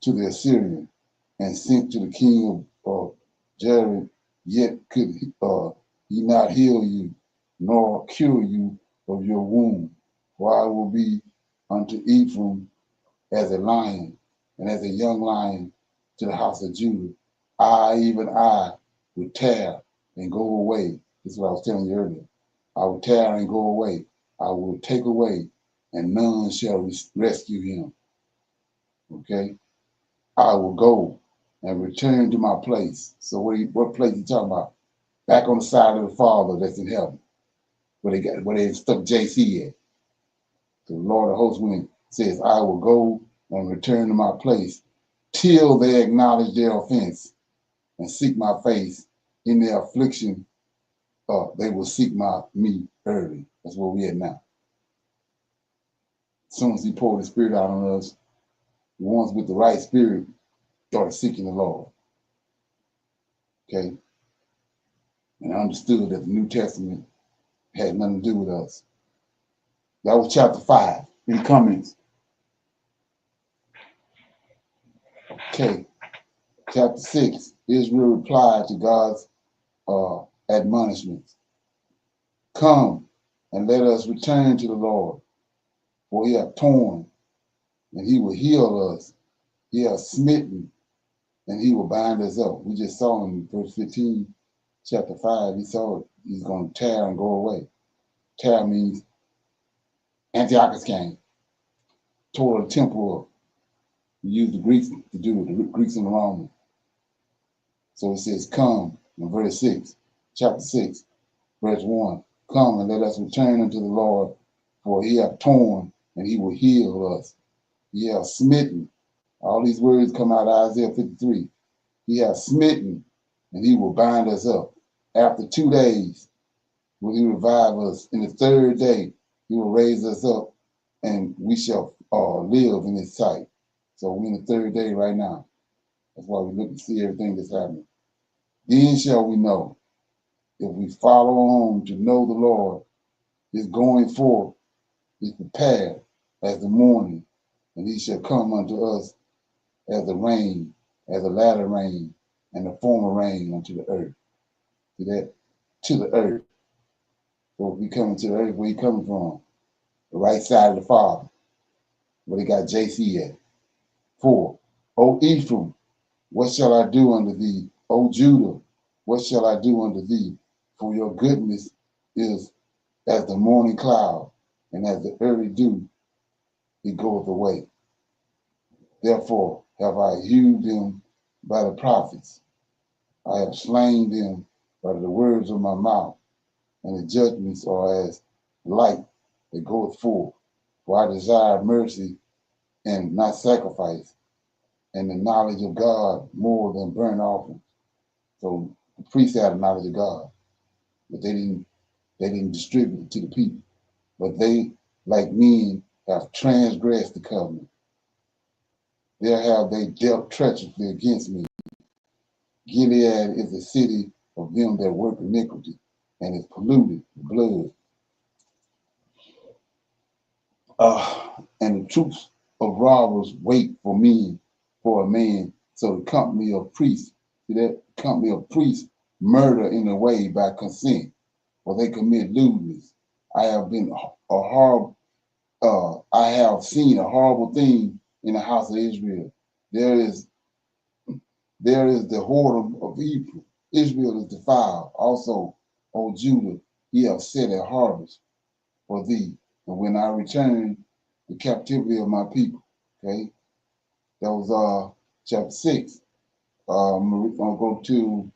to the Assyrian, and sent to the king of Jared, yet could he not heal you, nor cure you of your wound. For I will be unto Ephraim as a lion, and as a young lion to the house of Judah. Even I, will tear and go away. This is what I was telling you earlier. I will tear and go away. I will take away, and none shall rescue him. Okay? I will go and return to my place. So what place you talking about? Back on the side of the Father that's in heaven, where they stuck JC at. The Lord of hosts says, I will go and return to my place till they acknowledge their offense and seek my face. In their affliction, they will seek me early. That's where we at now. As soon as he poured the Spirit out on us, the ones with the right spirit started seeking the Lord. Okay? And I understood that the New Testament had nothing to do with us. That was chapter 5. Any comments? Okay. Chapter 6, Israel replied to God's admonishments. Come and let us return to the Lord, for he hath torn, and he will heal us. He hath smitten, and he will bind us up. We just saw in verse 15, chapter 5, he saw it. He's going to tear and go away. Tear means Antiochus came, tore the temple up. We used the Greeks to do it, the Greeks and the Romans. So it says, come, in verse 6, chapter 6, verse 1. Come and let us return unto the Lord, for he hath torn, and he will heal us. He hath smitten. All these words come out of Isaiah 53. He hath smitten, and he will bind us up. After 2 days will he revive us. In the third day he will raise us up, and we shall live in his sight. So we're in the third day right now. That's why we look and see everything that's happening. Then shall we know, if we follow on to know the Lord, his going forth is prepared as the morning, and he shall come unto us as the rain, as the latter rain, and the former rain unto the earth. See that? To the earth. So if we coming to the earth, where he coming from? The right side of the Father, where they got JC at. 4. O Ephraim, what shall I do unto thee? O Judah, what shall I do unto thee? For your goodness is as the morning cloud, and as the early dew, it goeth away. Therefore have I hewed them by the prophets. I have slain them by the words of my mouth, and the judgments are as light that goeth forth. For I desire mercy and not sacrifice, and the knowledge of God more than burnt offerings. So the priests had the knowledge of God, but they didn't distribute it to the people. But they, like men, have transgressed the covenant. There have they dealt treacherously against me. Gilead is the city of them that work iniquity, and is polluted with blood. And the troops of robbers wait for me, for a man. So the company of priests, see that company of priests murder in a way by consent, for they commit lewdness. I have been a horrible. I have seen a horrible thing in the house of Israel. There is the whoredom of Ephraim. Israel is defiled. Also, O Judah, he have set a harvest for thee. And when I return the captivity of my people, okay, that was chapter 6. I'm gonna go to,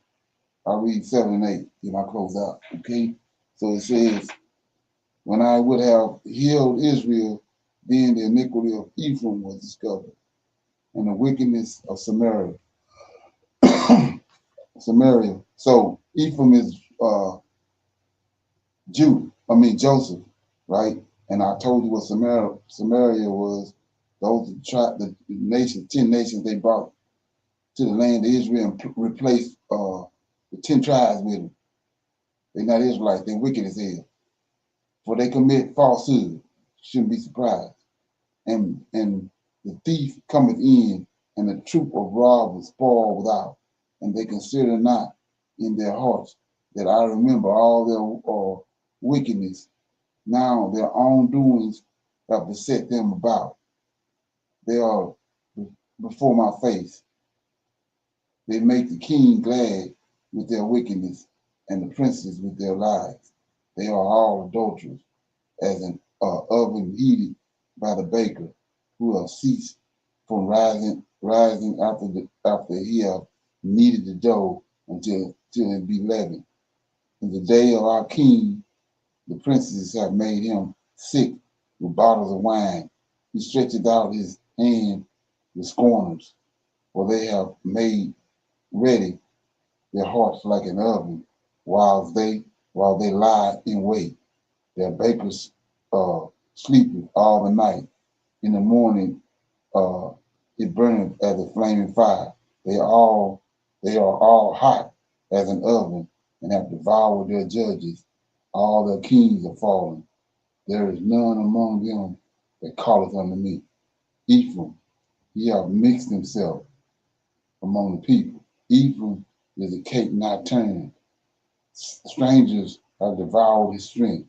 I'll read 7 and 8, then I close out, okay? So it says, when I would have healed Israel, then the iniquity of Ephraim was discovered, and the wickedness of Samaria. Samaria. So Ephraim is Joseph, right? And I told you what Samaria was. Those the nations, 10 nations they brought to the land of Israel and replaced the 10 tribes with them. They're not Israelites, they're wicked as hell. For they commit falsehood. Shouldn't be surprised. And the thief cometh in, and the troop of robbers spoil without, and they consider not in their hearts that I remember all their wickedness. Now their own doings have beset them about. They are before my face. They make the king glad with their wickedness, and the princes with their lies. They are all adulterers, as an oven heated by the baker, who have ceased from rising after he have kneaded the dough until it be leavened. In the day of our king, the princes have made him sick with bottles of wine. He stretcheth out his hand with scorners, for they have made ready their hearts like an oven, while they lie in wait. Their bakers sleepeth all the night. In the morning it burneth as a flaming fire. They are all hot as an oven, and have devoured their judges. All their kings are fallen. There is none among them that calleth unto me. Ephraim, he hath mixed himself among the people. Ephraim is a cake not turned. Strangers have devoured his strength,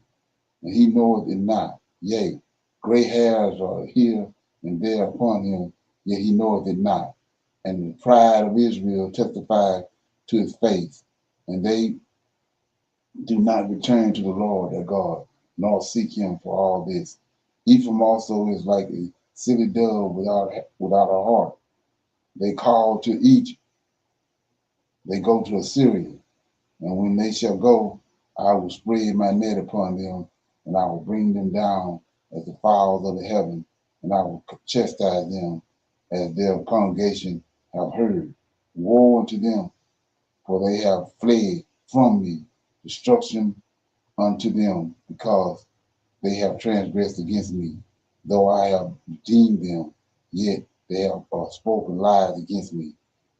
and he knoweth it not. Yea, gray hairs are here and there upon him, yet he knoweth it not. And the pride of Israel testified to his face, and they do not return to the Lord their God, nor seek him for all this. Ephraim also is like a silly dove without a heart. They call to Egypt, they go to Assyria, and when they shall go, I will spread my net upon them, and I will bring them down as the fowls of the heaven, and I will chastise them as their congregation have heard. Woe unto them, for they have fled from me. Destruction unto them, because they have transgressed against me. Though I have redeemed them, yet they have spoken lies against me,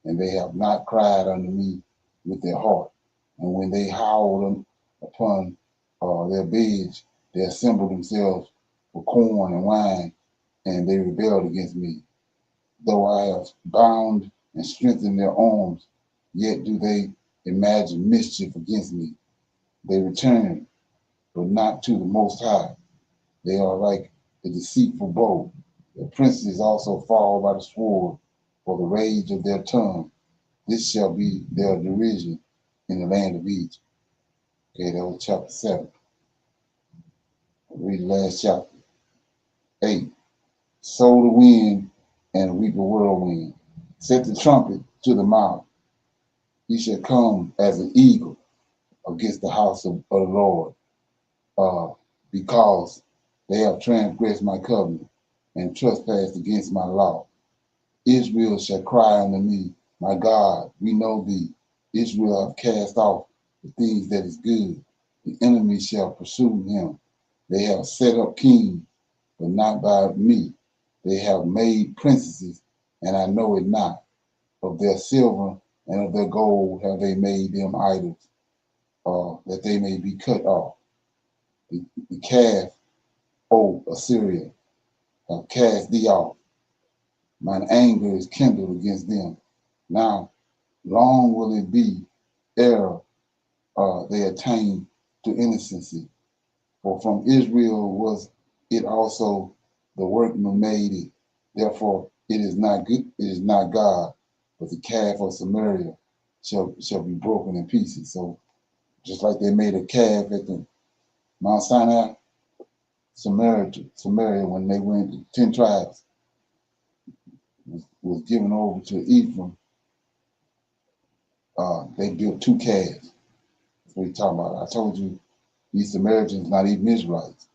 and they have not cried unto me with their heart. And when they howled upon their beds, they assembled themselves for corn and wine, and they rebelled against me. Though I have bound and strengthened their arms, yet do they imagine mischief against me. They return, but not to the Most High. They are like a deceitful bow. Their princes also fall by the sword for the rage of their tongue. This shall be their derision in the land of Egypt. Okay, that was chapter 7. I'll read the last chapter. 8. Sow the wind and reap a whirlwind. Set the trumpet to the mouth. He shall come as an eagle against the house of the Lord, because they have transgressed my covenant and trespassed against my law. Israel shall cry unto me, my God, we know thee. Israel have cast off the things that is good. The enemy shall pursue him. They have set up kings but not by me. They have made princesses, and I know it not. Of their silver and of their gold have they made them idols, that they may be cut off. The calf, O Assyria, have cast thee off. Mine anger is kindled against them. Now, long will it be ere they attain to innocency. For from Israel was it also the workman made it. Therefore, it is not good, it is not God, but the calf of Samaria shall be broken in pieces. So just like they made a calf at the Mount Sinai, Samaria, when they went to 10 tribes, was given over to Ephraim. They built 2 calves. That's what he's talking about. I told you these Samaritans not even Israelites.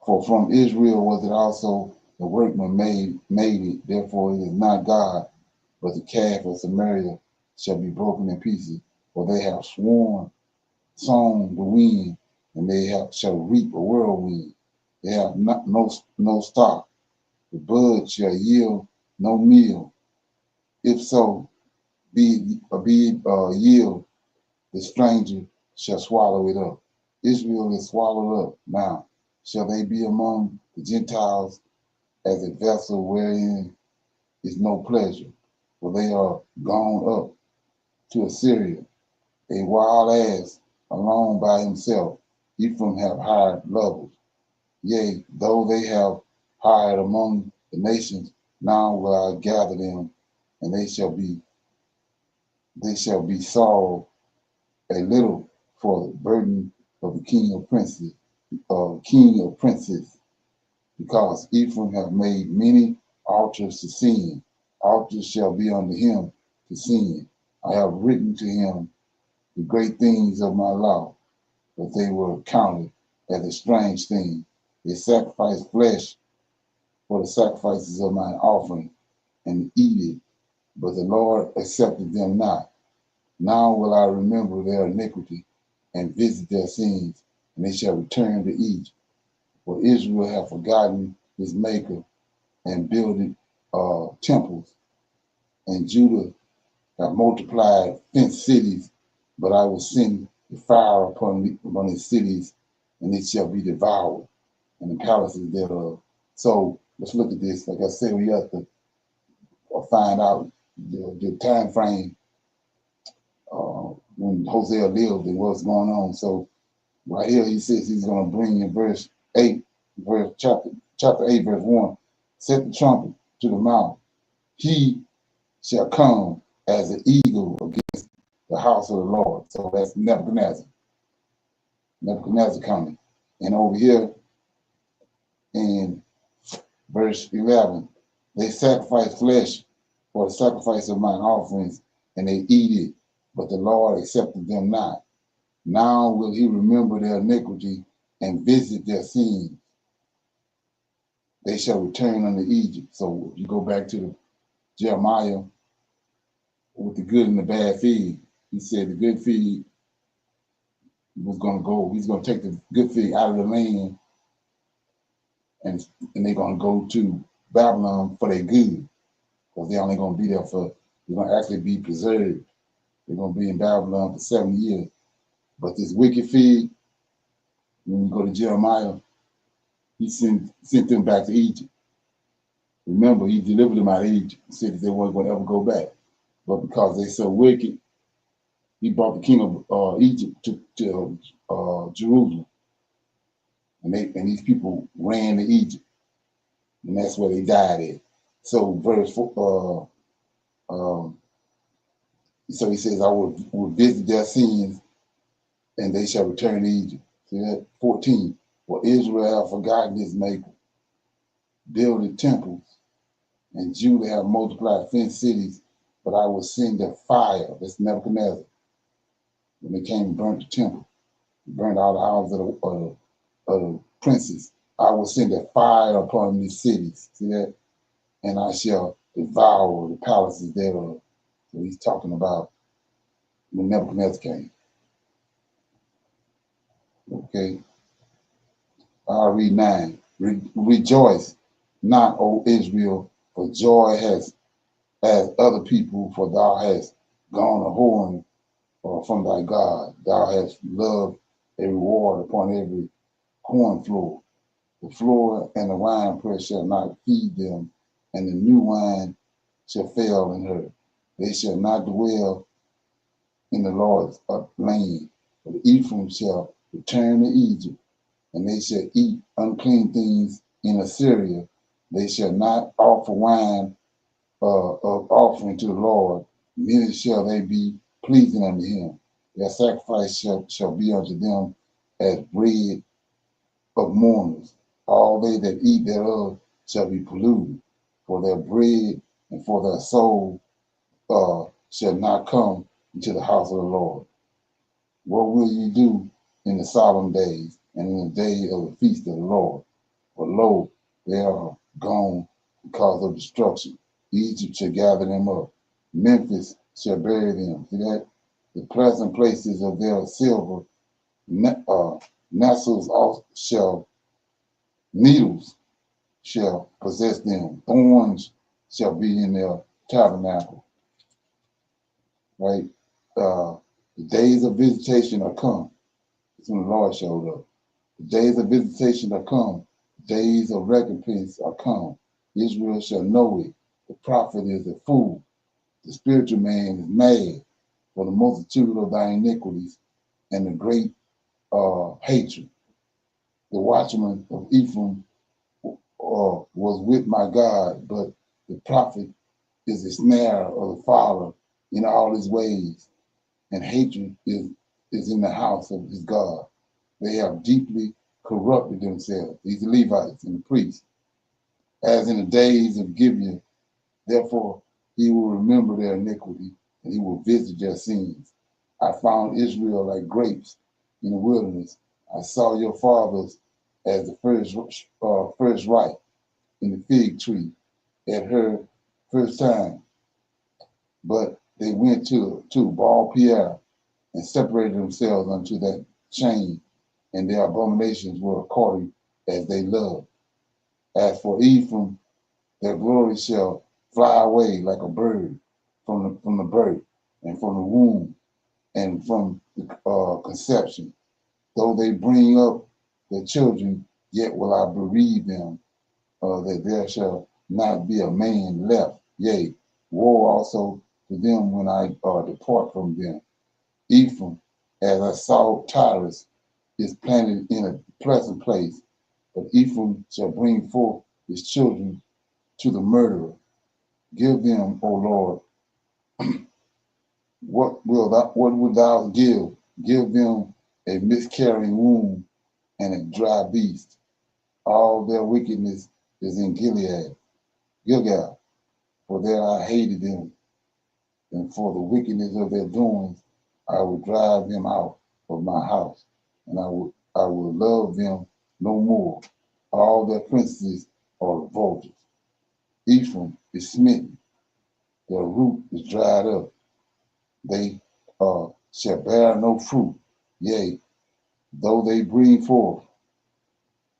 For from Israel was it also the workman made it. Therefore it is not God, but the calf of Samaria shall be broken in pieces. For they have sown the wind, and they shall reap a whirlwind. They have no stock. The bud shall yield no meal. If so, be yield, the stranger shall swallow it up. Israel is swallowed up. Now, shall they be among the Gentiles as a vessel wherein is no pleasure? For they are gone up to Assyria, a wild ass alone by himself. Ephraim have hired lovers. Yea, though they have hired among the nations, now will I gather them, and they shall be sorrow a little for the burden of the king of princes, because Ephraim have made many altars to sin. Altars shall be unto him to sin. I have written to him the great things of my law, but they were counted as a strange thing. They sacrifice flesh for the sacrifices of mine offering, and eat it, but the Lord accepted them not. Now will I remember their iniquity and visit their sins, and they shall return to Egypt. For Israel hath forgotten his maker and builded temples, and Judah have multiplied fenced cities, but I will send the fire upon the cities, and it shall be devoured, and the palaces thereof. So let's look at this. Like I said, we have to find out the time frame when Hosea lived and what's going on. So right here he says he's going to bring in verse 8, chapter 8, verse 1, set the trumpet to the mouth. He shall come as an eagle against the house of the Lord. So that's Nebuchadnezzar coming. And over here in verse 11, they sacrifice flesh for the sacrifice of mine offerings, and they eat it, but the Lord accepted them not. Now will he remember their iniquity and visit their sins. They shall return unto Egypt. So if you go back to the Jeremiah with the good and the bad fig, he said the good fig was going to go, he's going to take the good fig out of the land, and they're going to go to Babylon for their good, because they're only going to be there they're going to actually be preserved. They're going to be in Babylon for 70 years. But this wicked fig, when you go to Jeremiah, he sent them back to Egypt. Remember, he delivered them out of Egypt and said that they weren't going to ever go back. But because they're so wicked, he brought the king of Egypt to Jerusalem. And these people ran to Egypt. And that's where they died at. So verse 4, so he says, I will visit their sins, and they shall return to Egypt. See that? 14. For Israel have forgotten his maker, builded temples, and Judah have multiplied fenced cities, but I will send a fire. That's Nebuchadnezzar. When they came and burnt the temple, burned all the houses of the princes. I will send a fire upon these cities. See that? And I shall devour the palaces thereof. So he's talking about when Nebuchadnezzar came. Okay. I'll read 9. Rejoice not, O Israel, for joy has as other people, for thou hast gone a whoring from thy God. Thou hast loved a reward upon every corn floor. The floor and the winepress shall not feed them, and the new wine shall fail in her. They shall not dwell in the Lord's land, but Ephraim shall return to Egypt, and they shall eat unclean things in Assyria. They shall not offer wine of offering to the Lord, neither shall they be pleasing unto him. Their sacrifice shall be unto them as bread of mourners. All they that eat thereof shall be polluted, for their bread and for their soul shall not come into the house of the Lord. What will you do in the solemn days and in the day of the feast of the Lord? For lo, they are gone because of destruction. Egypt shall gather them up. Memphis shall bury them. See that? The pleasant places of their silver needles shall possess them. Thorns shall be in their tabernacle. Right? The days of visitation are come. That's when the Lord showed up. The days of visitation are come. Days of recompense are come. Israel shall know it. The prophet is a fool. The spiritual man is mad for the multitude of thy iniquities and the great hatred. The watchman of Ephraim was with my God, but the prophet is a snare of the Father in all his ways, and hatred is in the house of his God. They have deeply corrupted themselves, these Levites and the priests, as in the days of Gibeon. Therefore, he will remember their iniquity and he will visit their sins. I found Israel like grapes in the wilderness. I saw your fathers as the first ripe in the fig tree at her first time. But they went to Baal Peor and separated themselves unto that chain, and their abominations were according as they loved. As for Ephraim, their glory shall fly away like a bird from the birth and from the womb and from the conception. Though they bring up their children, yet will I bereave them, that there shall not be a man left. Yea, woe also to them when I depart from them. Ephraim, as I saw Tyrus, is planted in a pleasant place, but Ephraim shall bring forth his children to the murderer. Give them, O Lord, what would thou give? Give them a miscarrying womb and a dry beast. All their wickedness is in Gilgal, for there I hated them, and for the wickedness of their doings I will drive them out of my house, and I will love them no more. All their princes are revolted. Ephraim is smitten, their root is dried up. They shall bear no fruit. Yea, though they bring forth,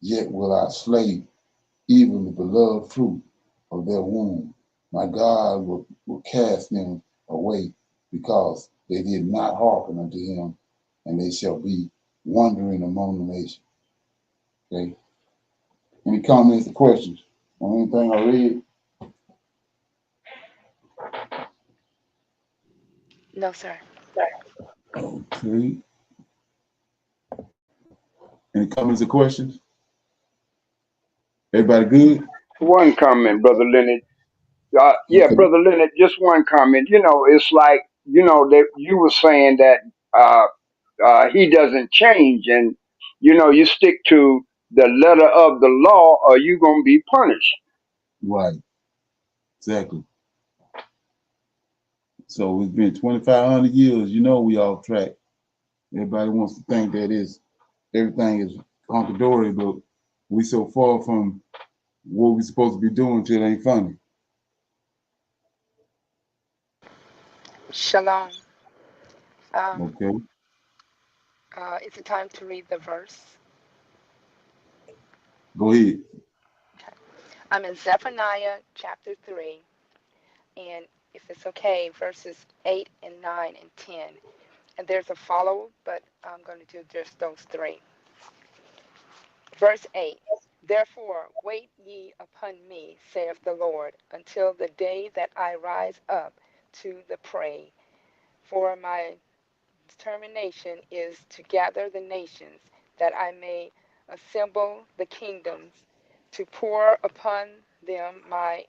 yet will I slay even the beloved fruit of their womb. My God will cast them away because they did not hearken unto him, and they shall be wandering among the nations. Okay. Any comments or questions on anything I read? No, sir. Okay. Any comments or questions? Everybody good? One comment, Brother Leonard. Yeah, Okay. Brother Leonard, just one comment. It's like, that you were saying that uh, he doesn't change, and, you stick to the letter of the law or you're going to be punished. Right. Exactly. So it's been 2,500 years. We off track. Everybody wants to think that everything is hunky dory, but we so far from what we supposed to be doing till it ain't funny. Shalom. Um, Okay. is it time to read the verse? Go ahead. Okay. I'm in Zephaniah chapter 3, and if it's okay, verses 8 and 9 and 10. And there's a follow, but I'm going to do just those three. Verse 8. Therefore, wait ye upon me, saith the Lord, until the day that I rise up to the prey. For my determination is to gather the nations, that I may assemble the kingdoms, to pour upon them my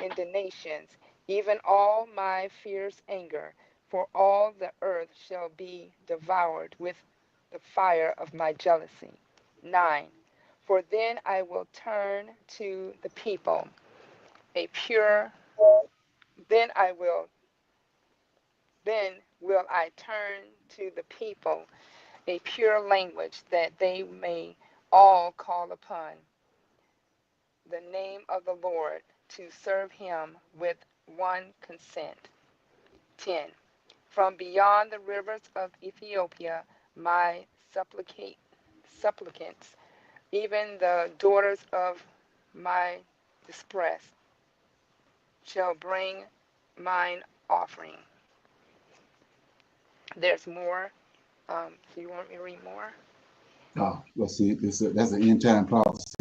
indignations, even all my fierce anger, for all the earth shall be devoured with the fire of my jealousy. 9. For then I will turn to the people a pure, then I will, then will I turn to the people a pure language, that they may all call upon the name of the Lord, to serve him with one consent. 10. From beyond the rivers of Ethiopia, my supplicants, even the daughters of my distress, shall bring mine offering. There's more. Do you want me to read more? Let's see. That's an end time prophecy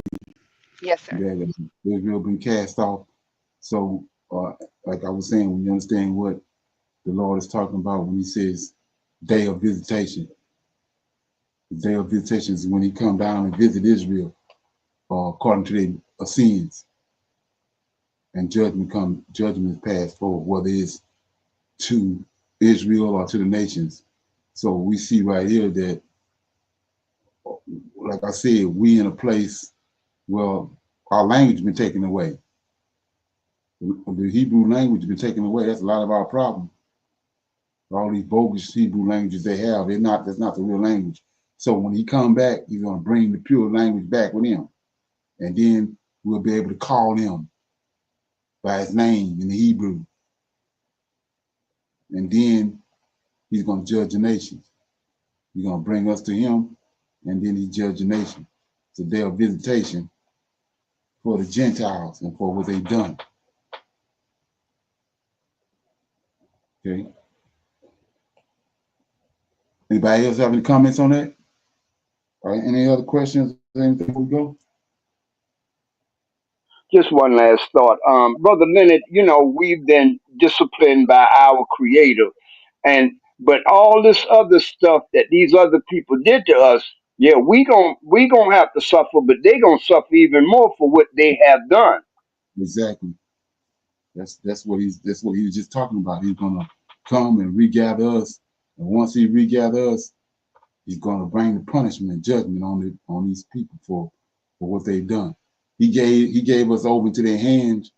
Yes, sir. that Israel been cast off. So, like I was saying, when you understand what the Lord is talking about when he says day of visitation, the day of visitation is when he come down and visit Israel according to their sins, and judgment is passed forward, whether it's to Israel or to the nations. So we see right here that, like I said, we in a place where our language has been taken away. The Hebrew language has been taken away. That's a lot of our problem. All these bogus Hebrew languages they have, that's not the real language. So when he come back, he's gonna bring the pure language back with him. And then we'll be able to call him by his name in the Hebrew. And then he's gonna judge the nations. He's gonna bring us to him, and then he judge the nation. It's a day of visitation for the Gentiles and for what they've done. Okay. Anybody else have any comments on that? All right, any other questions? Anything before we go? Just one last thought. Brother Leonard, we've been disciplined by our creator. But all this other stuff that these other people did to us, yeah, we gonna have to suffer, but they gonna suffer even more for what they have done. Exactly. That's what he was just talking about. He's gonna come and regather us, and once he regather us, he's gonna bring the punishment and judgment on these people for what they've done. He gave us over into their hands,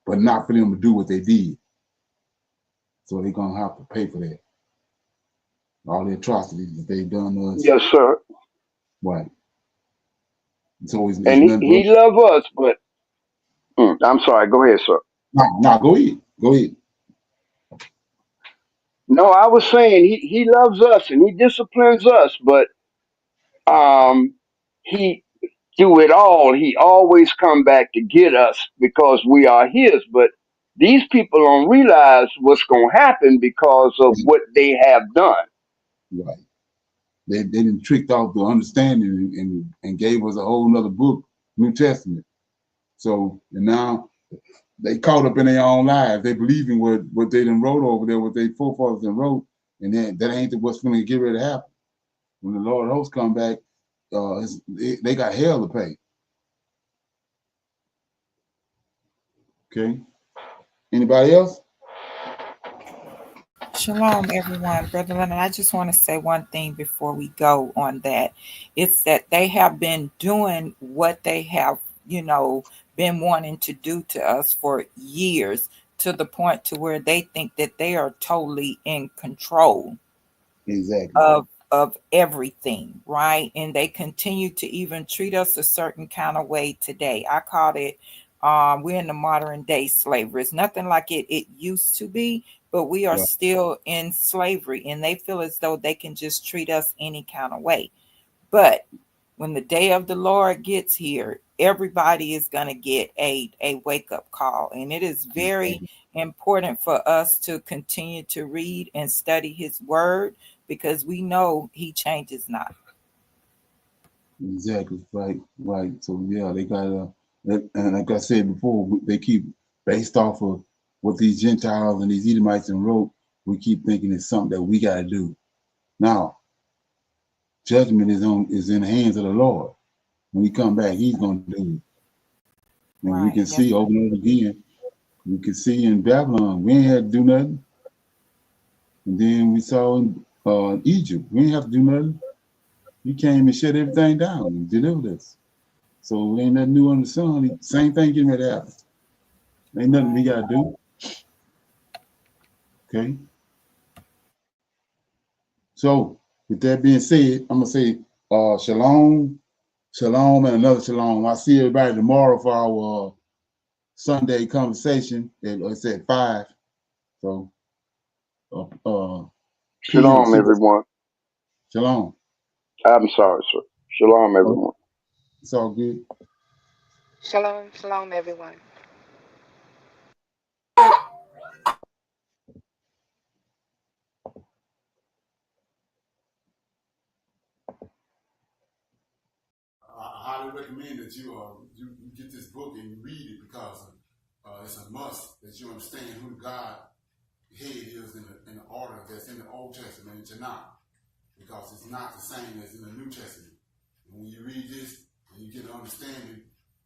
but not for them to do what they did. So they're gonna have to pay for that. All the atrocities that they've done to us. Yes, sir. Right. So it's And he, nothing but he love us, but I'm sorry. Go ahead, sir. no, go ahead. Go ahead. No, I was saying he loves us and he disciplines us, but he through it all, he always come back to get us because we are his. But these people don't realize what's going to happen because of what they have done. Right. They didn't tricked out the understanding and gave us a whole nother book, New Testament. So and now they caught up in their own lives. They believe in what they done wrote over there, what their forefathers done wrote, and then that ain't what's going to get ready to happen. When the Lord hosts come back, they got hell to pay. Okay. Anybody else? Shalom, everyone. Brother Leonard, I just want to say one thing before we go on that. It's that they have been doing what they have, been wanting to do to us for years, to the point to where they think that they are totally in control Exactly. of everything, right? And they continue to even treat us a certain kind of way today. I call it we're in the modern day slavery. It's nothing like it used to be, but we are Right. still in slavery, and they feel as though they can just treat us any kind of way. But when the day of the Lord gets here, everybody is going to get a wake-up call. And it is very important for us to continue to read and study his word, because we know he changes not. Exactly. Right. Right. So yeah, they got and like I said before, they keep based off of what these Gentiles and these Edomites and wrote. We keep thinking it's something that we got to do. Now, judgment is in the hands of the Lord. When he come back, he's going to do it. And we can see over and over again. We can see in Babylon, we ain't had to do nothing. And then we saw in Egypt, we ain't have to do nothing. He came and shut everything down and delivered us. So ain't nothing new under the sun. Same thing getting ready to happen. Ain't nothing we got to do. Okay. So with that being said, I'm going to say shalom, shalom, and another shalom. I'll see everybody tomorrow for our Sunday conversation. It's at 5. So Shalom, everyone. Shalom. I'm sorry, sir. Shalom, everyone. It's all good. Shalom, shalom, everyone. I highly recommend that you get this book and you read it, because it's a must that you understand who God head is in the order that's in the Old Testament and Tanakh, because it's not the same as in the New Testament. And when you read this and you get an understanding,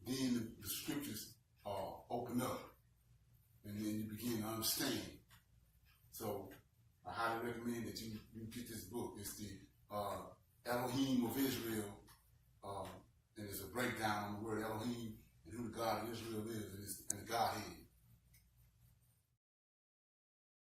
then the scriptures open up and then you begin to understand. So I highly recommend that you get this book. It's the Elohim of Israel, and it's a breakdown on the word Elohim and who the God of Israel is, and the Godhead.